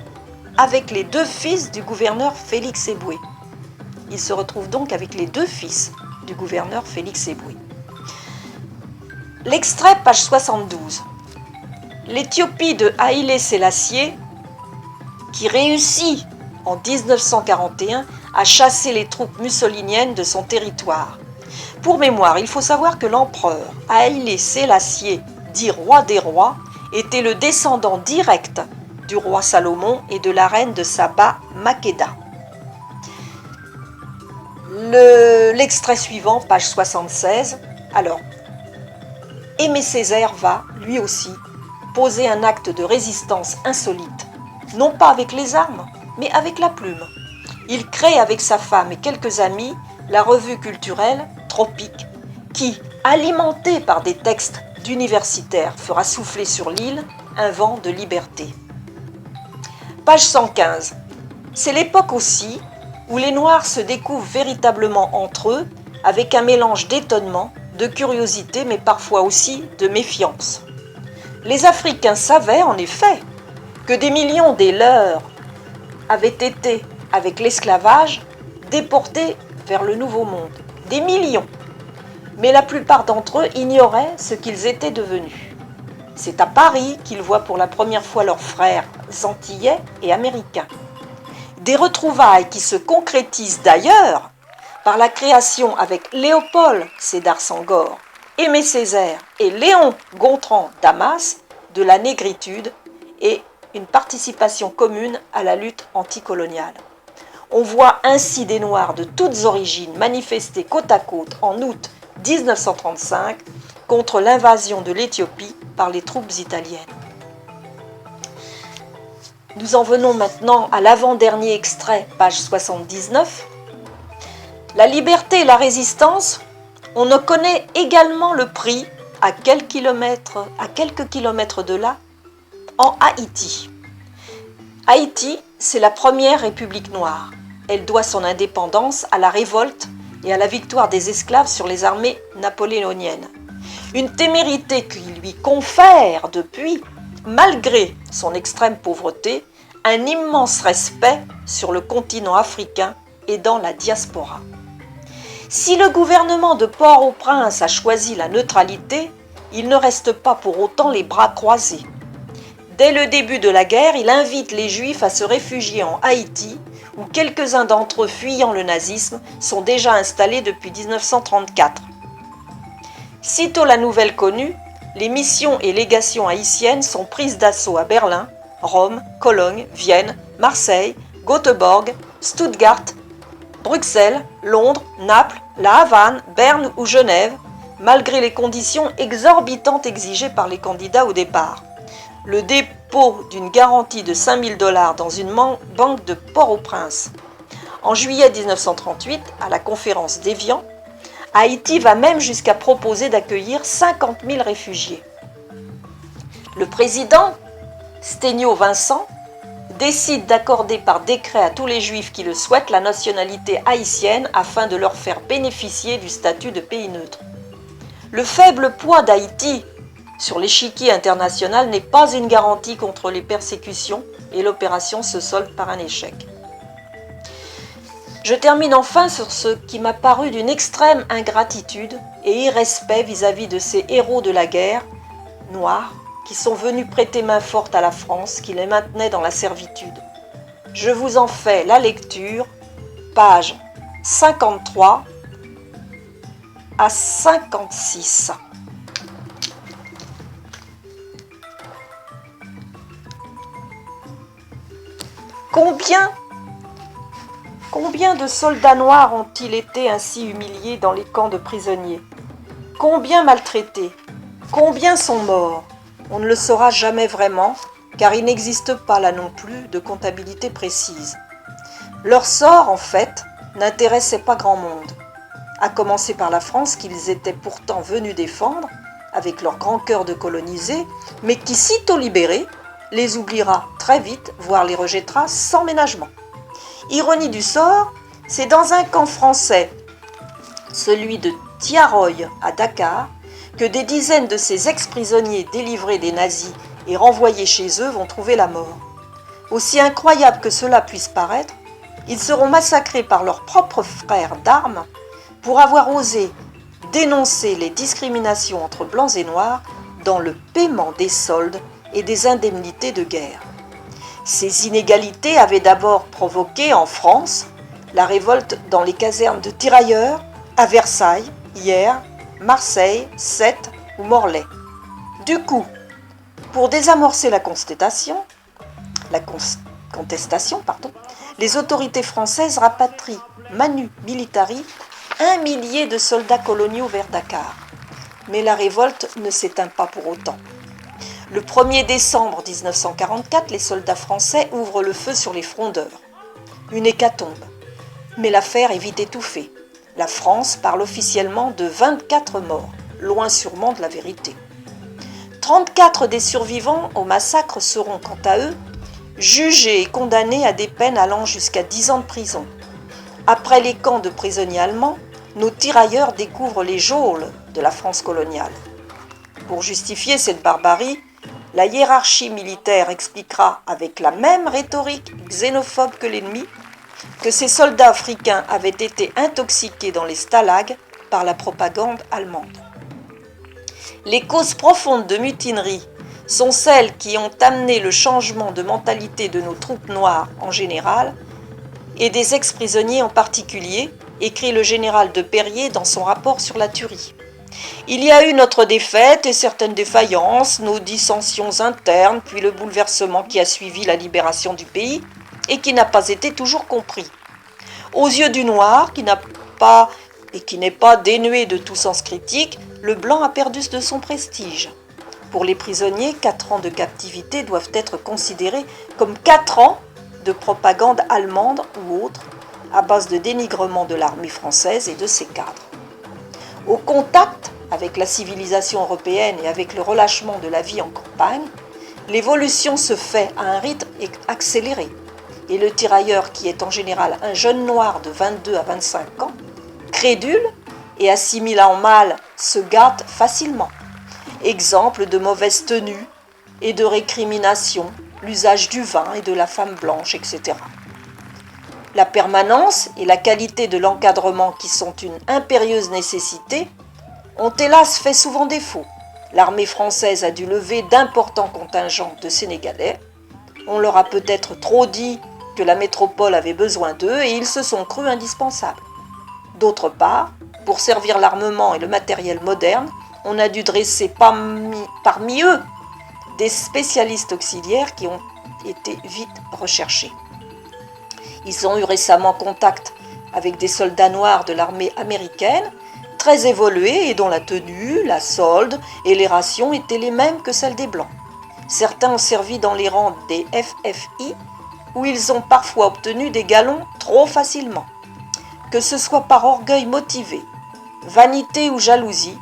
avec les 2 fils du gouverneur Félix Éboué. Il se retrouve donc avec les 2 fils du gouverneur Félix Éboué. L'extrait, page 72. L'Éthiopie de Haïlé Sélassié, qui réussit en 1941 à chasser les troupes mussoliniennes de son territoire. Pour mémoire, il faut savoir que l'empereur Haïlé Sélassié, dit roi des rois, était le descendant direct du roi Salomon et de la reine de Saba, Makeda. L'extrait suivant, page 76. Alors, Aimé Césaire va, lui aussi, poser un acte de résistance insolite, non pas avec les armes, mais avec la plume. Il crée avec sa femme et quelques amis la revue culturelle Tropique, qui, alimentée par des textes d'universitaires, fera souffler sur l'île un vent de liberté. Page 115. C'est l'époque aussi où les Noirs se découvrent véritablement entre eux, avec un mélange d'étonnement, de curiosité, mais parfois aussi de méfiance. Les Africains savaient, en effet, que des millions des leurs avaient été, avec l'esclavage, déportés vers le Nouveau Monde. Des millions. Mais la plupart d'entre eux ignoraient ce qu'ils étaient devenus. C'est à Paris qu'ils voient pour la première fois leurs frères antillais et américains. Des retrouvailles qui se concrétisent d'ailleurs par la création avec Léopold Sédar Senghor, Aimé Césaire et Léon Gontran Damas de la négritude et une participation commune à la lutte anticoloniale. On voit ainsi des Noirs de toutes origines manifester côte à côte en août 1935 contre l'invasion de l'Éthiopie par les troupes italiennes. Nous en venons maintenant à l'avant-dernier extrait, page 79. La liberté et la résistance, on en connaît également le prix à quelques kilomètres de là, en Haïti. Haïti, c'est la première république noire. Elle doit son indépendance à la révolte et à la victoire des esclaves sur les armées napoléoniennes. Une témérité qui lui confère depuis, malgré son extrême pauvreté, un immense respect sur le continent africain et dans la diaspora. Si le gouvernement de Port-au-Prince a choisi la neutralité, il ne reste pas pour autant les bras croisés. Dès le début de la guerre, il invite les Juifs à se réfugier en Haïti, où quelques-uns d'entre eux fuyant le nazisme sont déjà installés depuis 1934. Sitôt la nouvelle connue, les missions et légations haïtiennes sont prises d'assaut à Berlin, Rome, Cologne, Vienne, Marseille, Göteborg, Stuttgart, Bruxelles, Londres, Naples, La Havane, Berne ou Genève, malgré les conditions exorbitantes exigées par les candidats au départ. Le dépôt d'une garantie de 5 000 $ dans une banque de Port-au-Prince. En juillet 1938, à la conférence d'Évian, Haïti va même jusqu'à proposer d'accueillir 50 000 réfugiés. Le président, Sténio Vincent, décide d'accorder par décret à tous les juifs qui le souhaitent la nationalité haïtienne afin de leur faire bénéficier du statut de pays neutre. Le faible poids d'Haïti sur l'échiquier international n'est pas une garantie contre les persécutions et l'opération se solde par un échec. Je termine enfin sur ce qui m'a paru d'une extrême ingratitude et irrespect vis-à-vis de ces héros de la guerre, noirs, qui sont venus prêter main forte à la France, qui les maintenait dans la servitude. Je vous en fais la lecture, pages 53 à 56. Combien de soldats noirs ont-ils été ainsi humiliés dans les camps de prisonniers? Combien maltraités? Combien sont morts? On ne le saura jamais vraiment, car il n'existe pas là non plus de comptabilité précise. Leur sort, en fait, n'intéressait pas grand monde, à commencer par la France qu'ils étaient pourtant venus défendre, avec leur grand cœur de colonisés, mais qui, sitôt libérés, les oubliera très vite, voire les rejettera sans ménagement. Ironie du sort, c'est dans un camp français, celui de Tiaroy à Dakar, que des dizaines de ces ex-prisonniers délivrés des nazis et renvoyés chez eux vont trouver la mort. Aussi incroyable que cela puisse paraître, ils seront massacrés par leurs propres frères d'armes pour avoir osé dénoncer les discriminations entre blancs et noirs dans le paiement des soldes et des indemnités de guerre. Ces inégalités avaient d'abord provoqué en France la révolte dans les casernes de tirailleurs à Versailles, Hyères, Marseille, Sète ou Morlaix. Du coup, pour désamorcer la contestation, les autorités françaises rapatrient manu militari 1 millier de soldats coloniaux vers Dakar. Mais la révolte ne s'éteint pas pour autant. Le 1er décembre 1944, les soldats français ouvrent le feu sur les frondeurs. Une hécatombe. Mais l'affaire est vite étouffée. La France parle officiellement de 24 morts, loin sûrement de la vérité. 34 des survivants au massacre seront, quant à eux, jugés et condamnés à des peines allant jusqu'à 10 ans de prison. Après les camps de prisonniers allemands, nos tirailleurs découvrent les geôles de la France coloniale. Pour justifier cette barbarie, la hiérarchie militaire expliquera avec la même rhétorique xénophobe que l'ennemi que ces soldats africains avaient été intoxiqués dans les stalags par la propagande allemande. Les causes profondes de mutinerie sont celles qui ont amené le changement de mentalité de nos troupes noires en général et des ex-prisonniers en particulier, écrit le général de Périer dans son rapport sur la tuerie. Il y a eu notre défaite et certaines défaillances, nos dissensions internes, puis le bouleversement qui a suivi la libération du pays et qui n'a pas été toujours compris. Aux yeux du noir, qui n'est pas dénué de tout sens critique, le blanc a perdu de son prestige. Pour les prisonniers, 4 ans de captivité doivent être considérés comme 4 ans de propagande allemande ou autre, à base de dénigrement de l'armée française et de ses cadres. Au contact avec la civilisation européenne et avec le relâchement de la vie en campagne, l'évolution se fait à un rythme accéléré. Et le tirailleur, qui est en général un jeune noir de 22 à 25 ans, crédule et assimilant mal, se gâte facilement. Exemple de mauvaise tenue et de récrimination, l'usage du vin et de la femme blanche, etc. La permanence et la qualité de l'encadrement, qui sont une impérieuse nécessité, ont hélas fait souvent défaut. L'armée française a dû lever d'importants contingents de Sénégalais. On leur a peut-être trop dit que la métropole avait besoin d'eux et ils se sont crus indispensables. D'autre part, pour servir l'armement et le matériel moderne, on a dû dresser parmi eux des spécialistes auxiliaires qui ont été vite recherchés. Ils ont eu récemment contact avec des soldats noirs de l'armée américaine, très évolués et dont la tenue, la solde et les rations étaient les mêmes que celles des Blancs. Certains ont servi dans les rangs des FFI, où ils ont parfois obtenu des galons trop facilement. Que ce soit par orgueil motivé, vanité ou jalousie,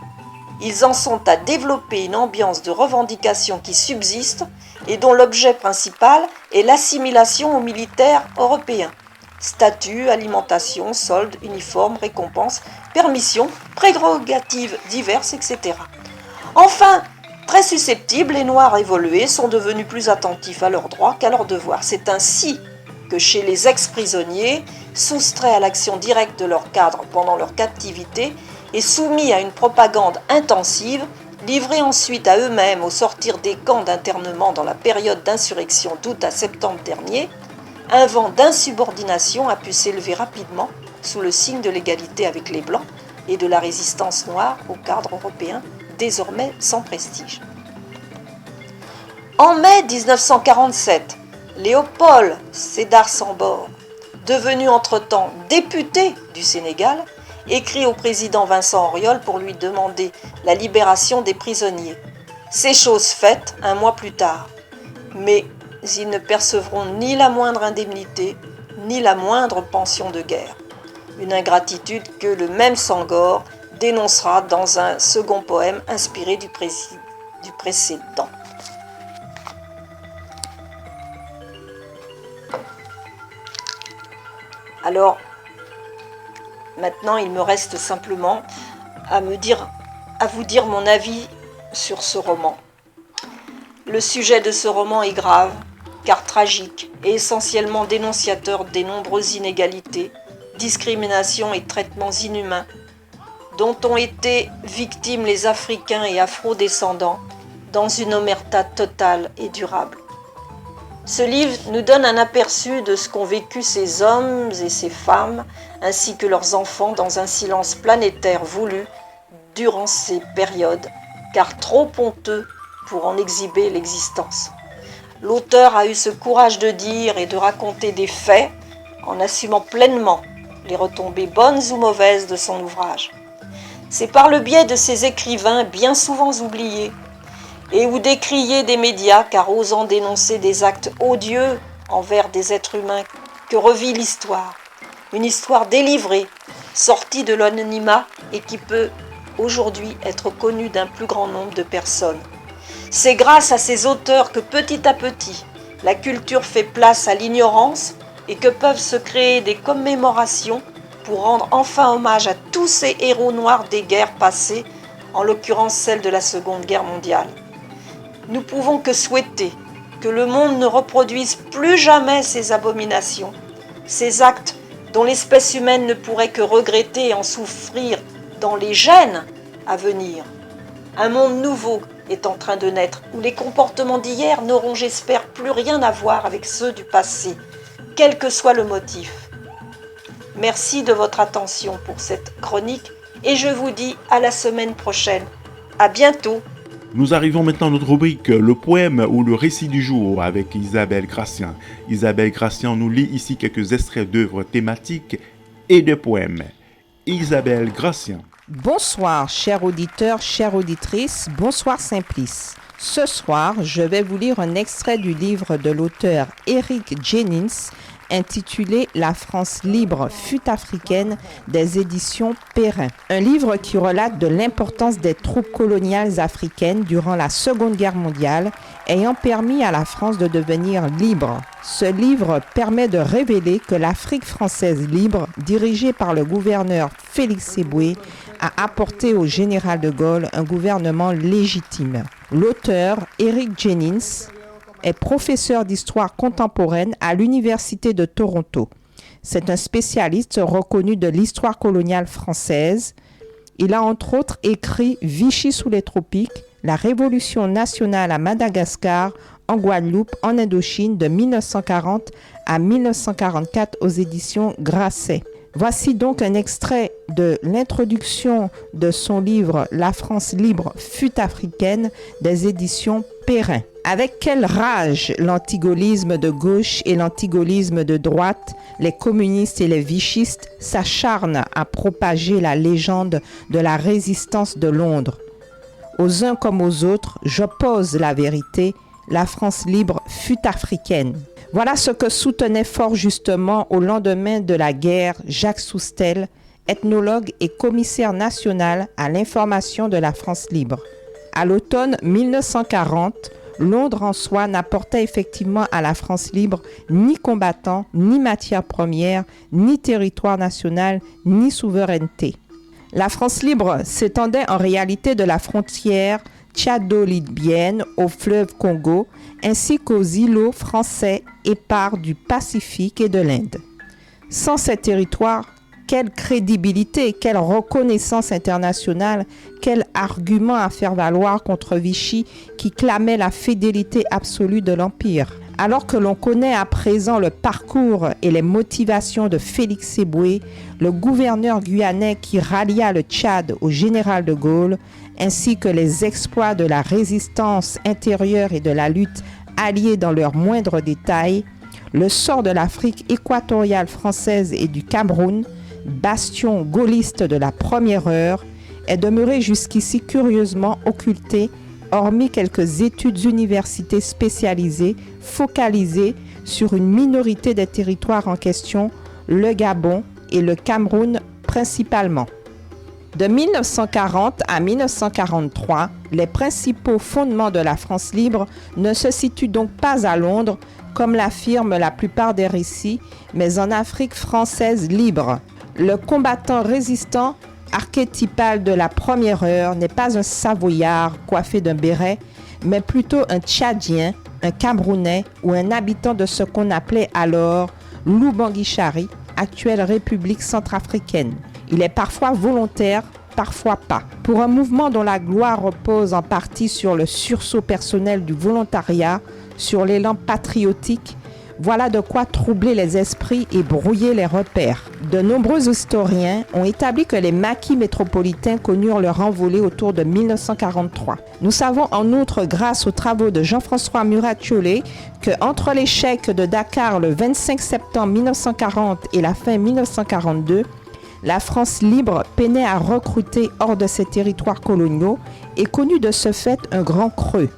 ils en sont à développer une ambiance de revendication qui subsiste et dont l'objet principal est l'assimilation aux militaires européens. Statut, alimentation, soldes, uniformes, récompenses, permissions, prérogatives diverses, etc. Enfin, très susceptibles, les Noirs évolués sont devenus plus attentifs à leurs droits qu'à leurs devoirs. C'est ainsi que chez les ex-prisonniers, soustraits à l'action directe de leur cadre pendant leur captivité et soumis à une propagande intensive, livrés ensuite à eux-mêmes au sortir des camps d'internement dans la période d'insurrection d'août à septembre dernier, un vent d'insubordination a pu s'élever rapidement sous le signe de l'égalité avec les Blancs et de la résistance noire au cadre européen, désormais sans prestige. En mai 1947, Léopold Sédar Senghor, devenu entre-temps député du Sénégal, écrit au président Vincent Auriol pour lui demander la libération des prisonniers. C'est chose faite un mois plus tard, mais ils ne percevront ni la moindre indemnité, ni la moindre pension de guerre. Une ingratitude que le même Senghor dénoncera dans un second poème inspiré du précédent. Alors, maintenant, il me reste simplement à vous dire mon avis sur ce roman. Le sujet de ce roman est grave, car tragique et essentiellement dénonciateur des nombreuses inégalités, discriminations et traitements inhumains dont ont été victimes les Africains et Afro-descendants dans une omerta totale et durable. Ce livre nous donne un aperçu de ce qu'ont vécu ces hommes et ces femmes, ainsi que leurs enfants, dans un silence planétaire voulu durant ces périodes, car trop honteux pour en exhiber l'existence. L'auteur a eu ce courage de dire et de raconter des faits en assumant pleinement les retombées bonnes ou mauvaises de son ouvrage. C'est par le biais de ces écrivains bien souvent oubliés et ou décriés des médias, car osant dénoncer des actes odieux envers des êtres humains, que revit l'histoire. Une histoire délivrée, sortie de l'anonymat et qui peut aujourd'hui être connue d'un plus grand nombre de personnes. C'est grâce à ces auteurs que petit à petit, la culture fait place à l'ignorance et que peuvent se créer des commémorations pour rendre enfin hommage à tous ces héros noirs des guerres passées, en l'occurrence celle de la Seconde Guerre mondiale. Nous pouvons que souhaiter que le monde ne reproduise plus jamais ces abominations, ces actes dont l'espèce humaine ne pourrait que regretter et en souffrir dans les gènes à venir. Un monde nouveau est en train de naître, où les comportements d'hier n'auront, j'espère, plus rien à voir avec ceux du passé, quel que soit le motif. Merci de votre attention pour cette chronique et je vous dis à la semaine prochaine. À bientôt. Nous arrivons maintenant à notre rubrique le poème ou le récit du jour avec Isabelle Gracien. Isabelle Gracien nous lit ici quelques extraits d'œuvres thématiques et de poèmes. Isabelle Gracien. Bonsoir, chers auditeurs, chères auditrices, bonsoir Simplice. Ce soir, je vais vous lire un extrait du livre de l'auteur Eric Jennings intitulé « La France libre fut africaine » des éditions Perrin. Un livre qui relate de l'importance des troupes coloniales africaines durant la Seconde Guerre mondiale, ayant permis à la France de devenir libre. Ce livre permet de révéler que l'Afrique française libre, dirigée par le gouverneur Félix Éboué, a apporté au général de Gaulle un gouvernement légitime. L'auteur, Eric Jennings, est professeur d'histoire contemporaine à l'Université de Toronto. C'est un spécialiste reconnu de l'histoire coloniale française. Il a entre autres écrit Vichy sous les tropiques, la Révolution nationale à Madagascar, en Guadeloupe, en Indochine de 1940 à 1944 aux éditions Grasset. Voici donc un extrait de l'introduction de son livre « La France libre fut africaine » des éditions Perrin. Avec quelle rage l'antigaullisme de gauche et l'antigaullisme de droite, les communistes et les vichistes s'acharnent à propager la légende de la résistance de Londres. Aux uns comme aux autres, j'oppose la vérité, la France libre fut africaine. Voilà ce que soutenait fort justement au lendemain de la guerre Jacques Soustelle, ethnologue et commissaire national à l'information de la France libre. À l'automne 1940, Londres en soi n'apportait effectivement à la France libre ni combattants, ni matières premières, ni territoire national, ni souveraineté. La France libre s'étendait en réalité de la frontière tchado-libyenne au fleuve Congo, ainsi qu'aux îlots français épars du Pacifique et de l'Inde. Sans ces territoires, quelle crédibilité, quelle reconnaissance internationale, quel argument à faire valoir contre Vichy qui clamait la fidélité absolue de l'Empire. Alors que l'on connaît à présent le parcours et les motivations de Félix Éboué, le gouverneur guyanais qui rallia le Tchad au général de Gaulle, ainsi que les exploits de la résistance intérieure et de la lutte alliée dans leurs moindres détails, le sort de l'Afrique équatoriale française et du Cameroun, bastion gaulliste de la première heure, est demeuré jusqu'ici curieusement occulté, hormis quelques études universités spécialisées focalisées sur une minorité des territoires en question, le Gabon et le Cameroun principalement. De 1940 à 1943, les principaux fondements de la France libre ne se situent donc pas à Londres, comme l'affirment la plupart des récits, mais en Afrique française libre. Le combattant résistant archétypal de la première heure n'est pas un Savoyard coiffé d'un béret, mais plutôt un Tchadien, un Camerounais ou un habitant de ce qu'on appelait alors l'Oubangui-Chari, actuelle République centrafricaine. Il est parfois volontaire, parfois pas. Pour un mouvement dont la gloire repose en partie sur le sursaut personnel du volontariat, sur l'élan patriotique, voilà de quoi troubler les esprits et brouiller les repères. De nombreux historiens ont établi que les maquis métropolitains connurent leur envolée autour de 1943. Nous savons en outre, grâce aux travaux de Jean-François Muracciolé, que entre l'échec de Dakar le 25 septembre 1940 et la fin 1942, la France libre peinait à recruter hors de ses territoires coloniaux et connut de ce fait un grand creux.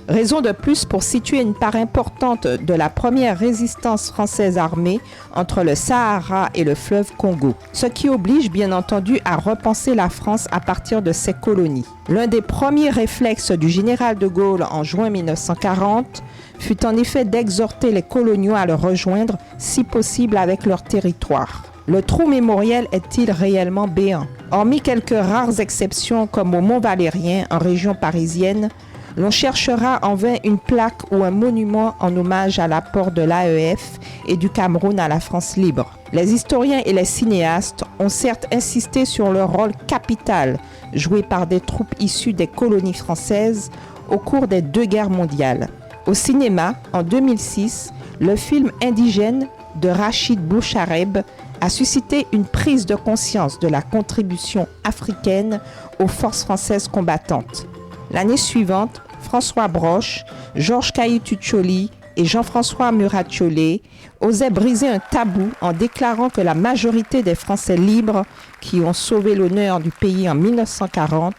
Raison de plus pour situer une part importante de la première résistance française armée entre le Sahara et le fleuve Congo, ce qui oblige bien entendu à repenser la France à partir de ses colonies. L'un des premiers réflexes du général de Gaulle en juin 1940 fut en effet d'exhorter les coloniaux à le rejoindre, si possible avec leur territoire. Le trou mémoriel est-il réellement béant? Hormis quelques rares exceptions comme au Mont-Valérien, en région parisienne, l'on cherchera en vain une plaque ou un monument en hommage à l'apport de l'AEF et du Cameroun à la France libre. Les historiens et les cinéastes ont certes insisté sur le rôle capital joué par des troupes issues des colonies françaises au cours des deux guerres mondiales. Au cinéma, en 2006, le film Indigène de Rachid Bouchareb a suscité une prise de conscience de la contribution africaine aux forces françaises combattantes. L'année suivante, François Broche, Georges Kaï-Tucholi et Jean-François Muracciolé osaient briser un tabou en déclarant que la majorité des Français libres qui ont sauvé l'honneur du pays en 1940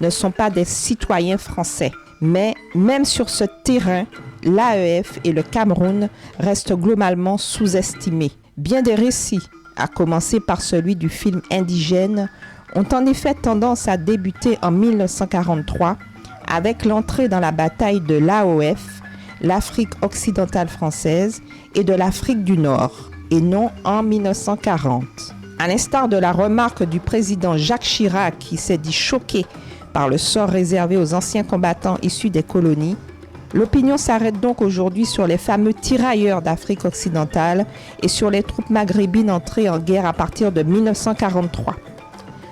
ne sont pas des citoyens français. Mais même sur ce terrain, l'AEF et le Cameroun restent globalement sous-estimés. Bien des récits, à commencer par celui du film indigène, ont en effet tendance à débuter en 1943 avec l'entrée dans la bataille de l'AOF, l'Afrique occidentale française, et de l'Afrique du Nord, et non en 1940. À l'instar de la remarque du président Jacques Chirac qui s'est dit choqué par le sort réservé aux anciens combattants issus des colonies, l'opinion s'arrête donc aujourd'hui sur les fameux tirailleurs d'Afrique occidentale et sur les troupes maghrébines entrées en guerre à partir de 1943.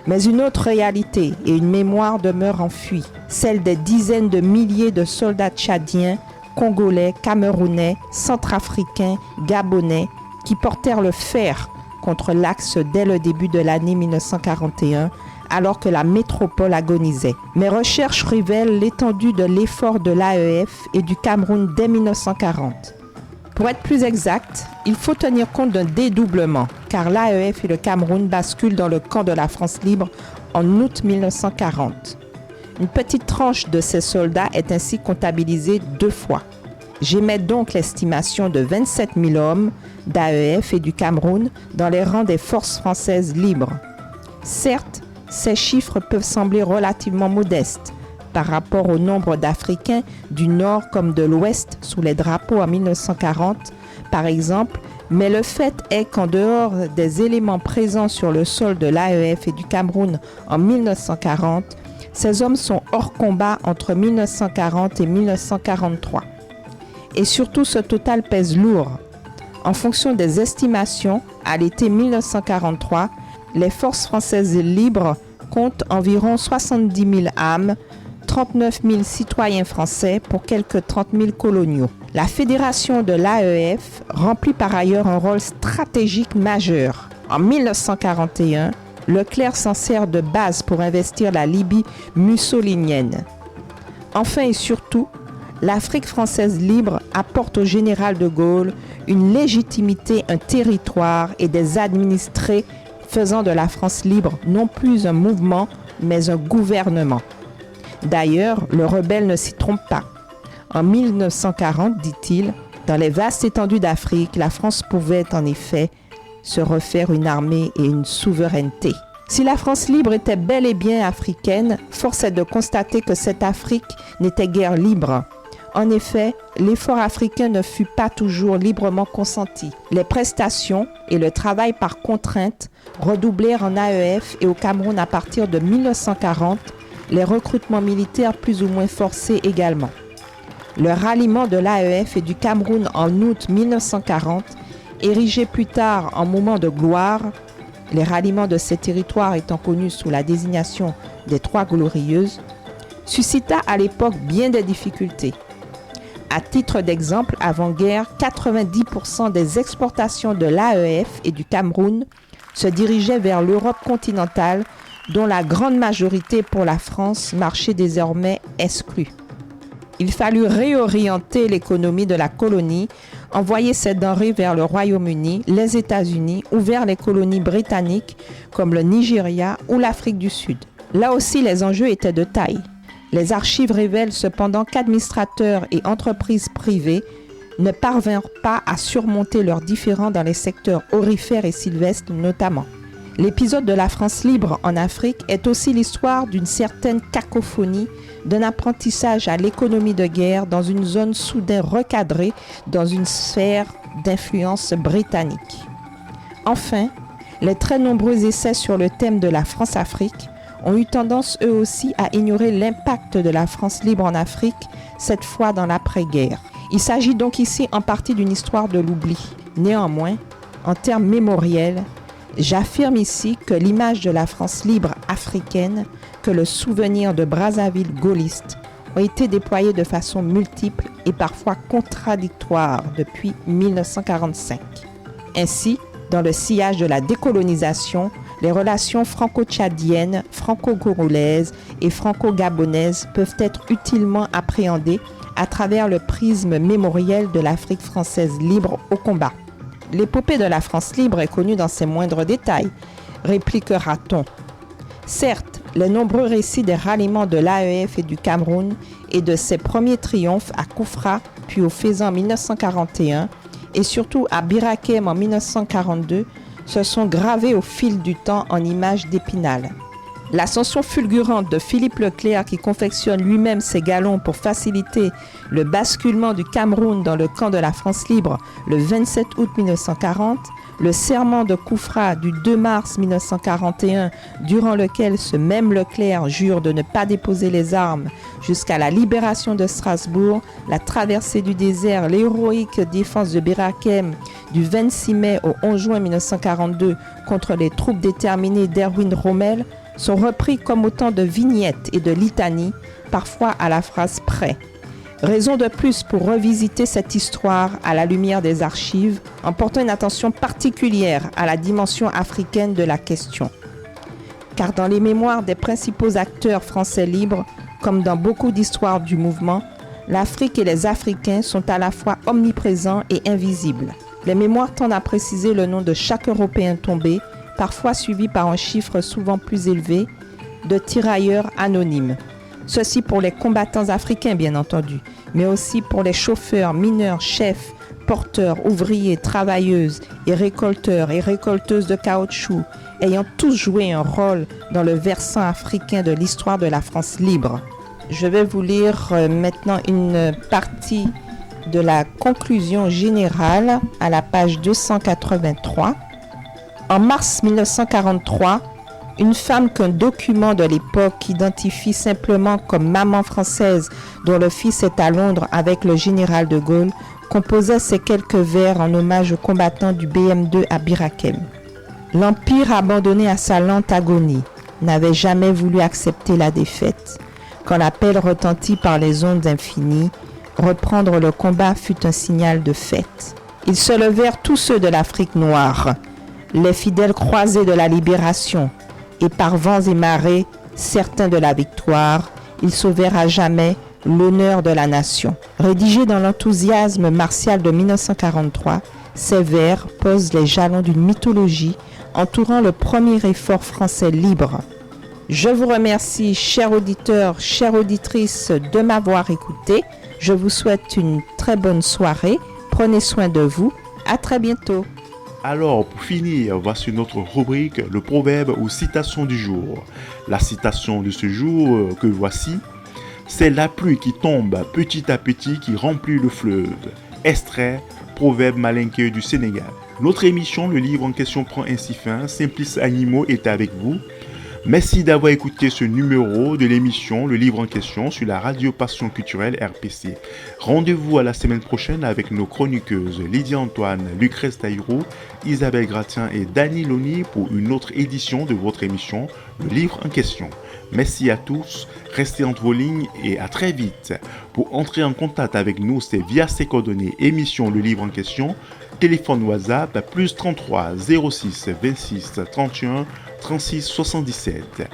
Mais une autre réalité et une mémoire demeurent enfuies, celle des dizaines de milliers de soldats tchadiens, congolais, camerounais, centrafricains, gabonais, qui portèrent le fer contre l'Axe dès le début de l'année 1941, alors que la métropole agonisait. Mes recherches révèlent l'étendue de l'effort de l'AEF et du Cameroun dès 1940. Pour être plus exact, il faut tenir compte d'un dédoublement, car l'AEF et le Cameroun basculent dans le camp de la France libre en août 1940. Une petite tranche de ces soldats est ainsi comptabilisée 2 fois. J'émets donc l'estimation de 27 000 hommes d'AEF et du Cameroun dans les rangs des forces françaises libres. Certes, ces chiffres peuvent sembler relativement modestes par rapport au nombre d'Africains du Nord comme de l'Ouest sous les drapeaux en 1940, par exemple, mais le fait est qu'en dehors des éléments présents sur le sol de l'AEF et du Cameroun en 1940, ces hommes sont hors combat entre 1940 et 1943. Et surtout, ce total pèse lourd. En fonction des estimations, à l'été 1943, les forces françaises libres comptent environ 70 000 âmes, 39 000 citoyens français pour quelques 30 000 coloniaux. La fédération de l'AEF remplit par ailleurs un rôle stratégique majeur. En 1941, Leclerc s'en sert de base pour investir la Libye mussolinienne. Enfin et surtout, l'Afrique française libre apporte au général de Gaulle une légitimité, un territoire et des administrés faisant de la France libre non plus un mouvement, mais un gouvernement. D'ailleurs, le rebelle ne s'y trompe pas. En 1940, dit-il, dans les vastes étendues d'Afrique, la France pouvait en effet se refaire une armée et une souveraineté. Si la France libre était bel et bien africaine, force est de constater que cette Afrique n'était guère libre. En effet, l'effort africain ne fut pas toujours librement consenti. Les prestations et le travail par contrainte redoublèrent en AEF et au Cameroun à partir de 1940, les recrutements militaires plus ou moins forcés également. Le ralliement de l'AEF et du Cameroun en août 1940, érigé plus tard en moment de gloire, les ralliements de ces territoires étant connus sous la désignation des Trois Glorieuses, suscita à l'époque bien des difficultés. À titre d'exemple, avant-guerre, 90% des exportations de l'AEF et du Cameroun se dirigeaient vers l'Europe continentale, dont la grande majorité pour la France marchait désormais exclue. Il fallut réorienter l'économie de la colonie, envoyer ces denrées vers le Royaume-Uni, les États-Unis ou vers les colonies britanniques comme le Nigeria ou l'Afrique du Sud. Là aussi, les enjeux étaient de taille. Les archives révèlent cependant qu'administrateurs et entreprises privées ne parvinrent pas à surmonter leurs différends dans les secteurs aurifères et sylvestres notamment. L'épisode de la France libre en Afrique est aussi l'histoire d'une certaine cacophonie, d'un apprentissage à l'économie de guerre dans une zone soudain recadrée dans une sphère d'influence britannique. Enfin, les très nombreux essais sur le thème de la France-Afrique ont eu tendance eux aussi à ignorer l'impact de la France libre en Afrique, cette fois dans l'après-guerre. Il s'agit donc ici en partie d'une histoire de l'oubli. Néanmoins, en termes mémoriels, j'affirme ici que l'image de la France libre africaine, que le souvenir de Brazzaville gaulliste ont été déployés de façon multiple et parfois contradictoire depuis 1945. Ainsi, dans le sillage de la décolonisation, les relations franco-tchadiennes, franco-congolaises et franco-gabonaises peuvent être utilement appréhendées à travers le prisme mémoriel de l'Afrique française libre au combat. L'épopée de la France libre est connue dans ses moindres détails, répliquera-t-on. Certes, les nombreux récits des ralliements de l'AEF et du Cameroun et de ses premiers triomphes à Koufra, puis au Faisan en 1941 et surtout à Birakem en 1942 se sont gravés au fil du temps en images d'Épinal. L'ascension fulgurante de Philippe Leclerc qui confectionne lui-même ses galons pour faciliter le basculement du Cameroun dans le camp de la France libre le 27 août 1940, le serment de Koufra du 2 mars 1941 durant lequel ce même Leclerc jure de ne pas déposer les armes jusqu'à la libération de Strasbourg, la traversée du désert, l'héroïque défense de Birakem du 26 mai au 11 juin 1942 contre les troupes déterminées d'Erwin Rommel sont repris comme autant de vignettes et de litanies, parfois à la phrase près. Raison de plus pour revisiter cette histoire à la lumière des archives, en portant une attention particulière à la dimension africaine de la question. Car dans les mémoires des principaux acteurs français libres, comme dans beaucoup d'histoires du mouvement, l'Afrique et les Africains sont à la fois omniprésents et invisibles. Les mémoires tendent à préciser le nom de chaque Européen tombé, parfois suivi par un chiffre souvent plus élevé, de tirailleurs anonymes. Ceci pour les combattants africains, bien entendu, mais aussi pour les chauffeurs, mineurs, chefs, porteurs, ouvriers, travailleuses et récolteuses de caoutchouc, ayant tous joué un rôle dans le versant africain de l'histoire de la France libre. Je vais vous lire maintenant une partie de la conclusion générale à la page 283. En mars 1943, une femme qu'un document de l'époque identifie simplement comme maman française dont le fils est à Londres avec le général de Gaulle composait ces quelques vers en hommage aux combattants du BM2 à Birakem. L'Empire abandonné à sa lente agonie n'avait jamais voulu accepter la défaite. Quand l'appel retentit par les ondes infinies, reprendre le combat fut un signal de fête. Ils se levèrent tous ceux de l'Afrique noire, les fidèles croisés de la libération, et par vents et marées, certains de la victoire, ils sauvèrent à jamais l'honneur de la nation. Rédigés dans l'enthousiasme martial de 1943, ces vers posent les jalons d'une mythologie entourant le premier effort français libre. Je vous remercie, chers auditeurs, chères auditrices, de m'avoir écouté. Je vous souhaite une très bonne soirée. Prenez soin de vous. À très bientôt. Alors, pour finir, voici notre rubrique, le proverbe ou citation du jour. La citation de ce jour que voici, c'est la pluie qui tombe petit à petit qui remplit le fleuve. Extrait, proverbe malinqué du Sénégal. Notre émission, le livre en question prend ainsi fin. Simplice Animaux est avec vous. Merci d'avoir écouté ce numéro de l'émission Le Livre en question sur la radio Passion Culturelle RPC. Rendez-vous à la semaine prochaine avec nos chroniqueuses Lydia Antoine, Lucrèce Taïrou, Isabelle Gratien et Dani Loni pour une autre édition de votre émission Le Livre en question. Merci à tous, restez entre vos lignes et à très vite. Pour entrer en contact avec nous, c'est via ces coordonnées émission Le Livre en question, téléphone WhatsApp plus 33 06 26 31 36 77.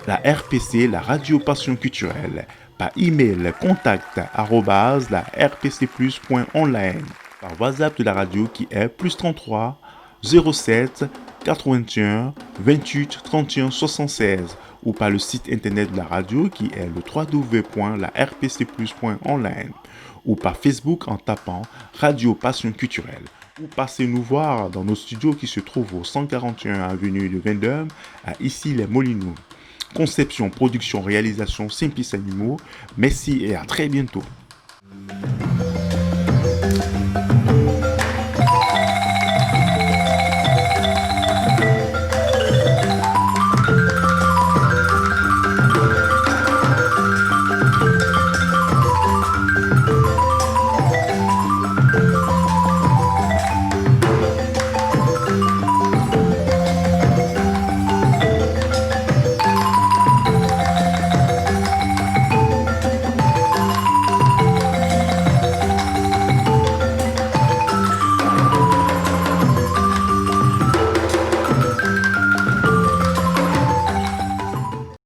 La RPC, la radio Passion Culturelle. Par email contact@la-rpcplus.online. Par WhatsApp de la radio qui est plus 33 07 81 28 31 76 ou par le site internet de la radio qui est le www.larpcplus.online ou par Facebook en tapant Radio Passion Culturelle. Ou passez nous voir dans nos studios qui se trouvent au 141 avenue de Vendôme à Issy-les-Moulineaux. Conception, production, réalisation, Simplice Animaux. Merci et à très bientôt.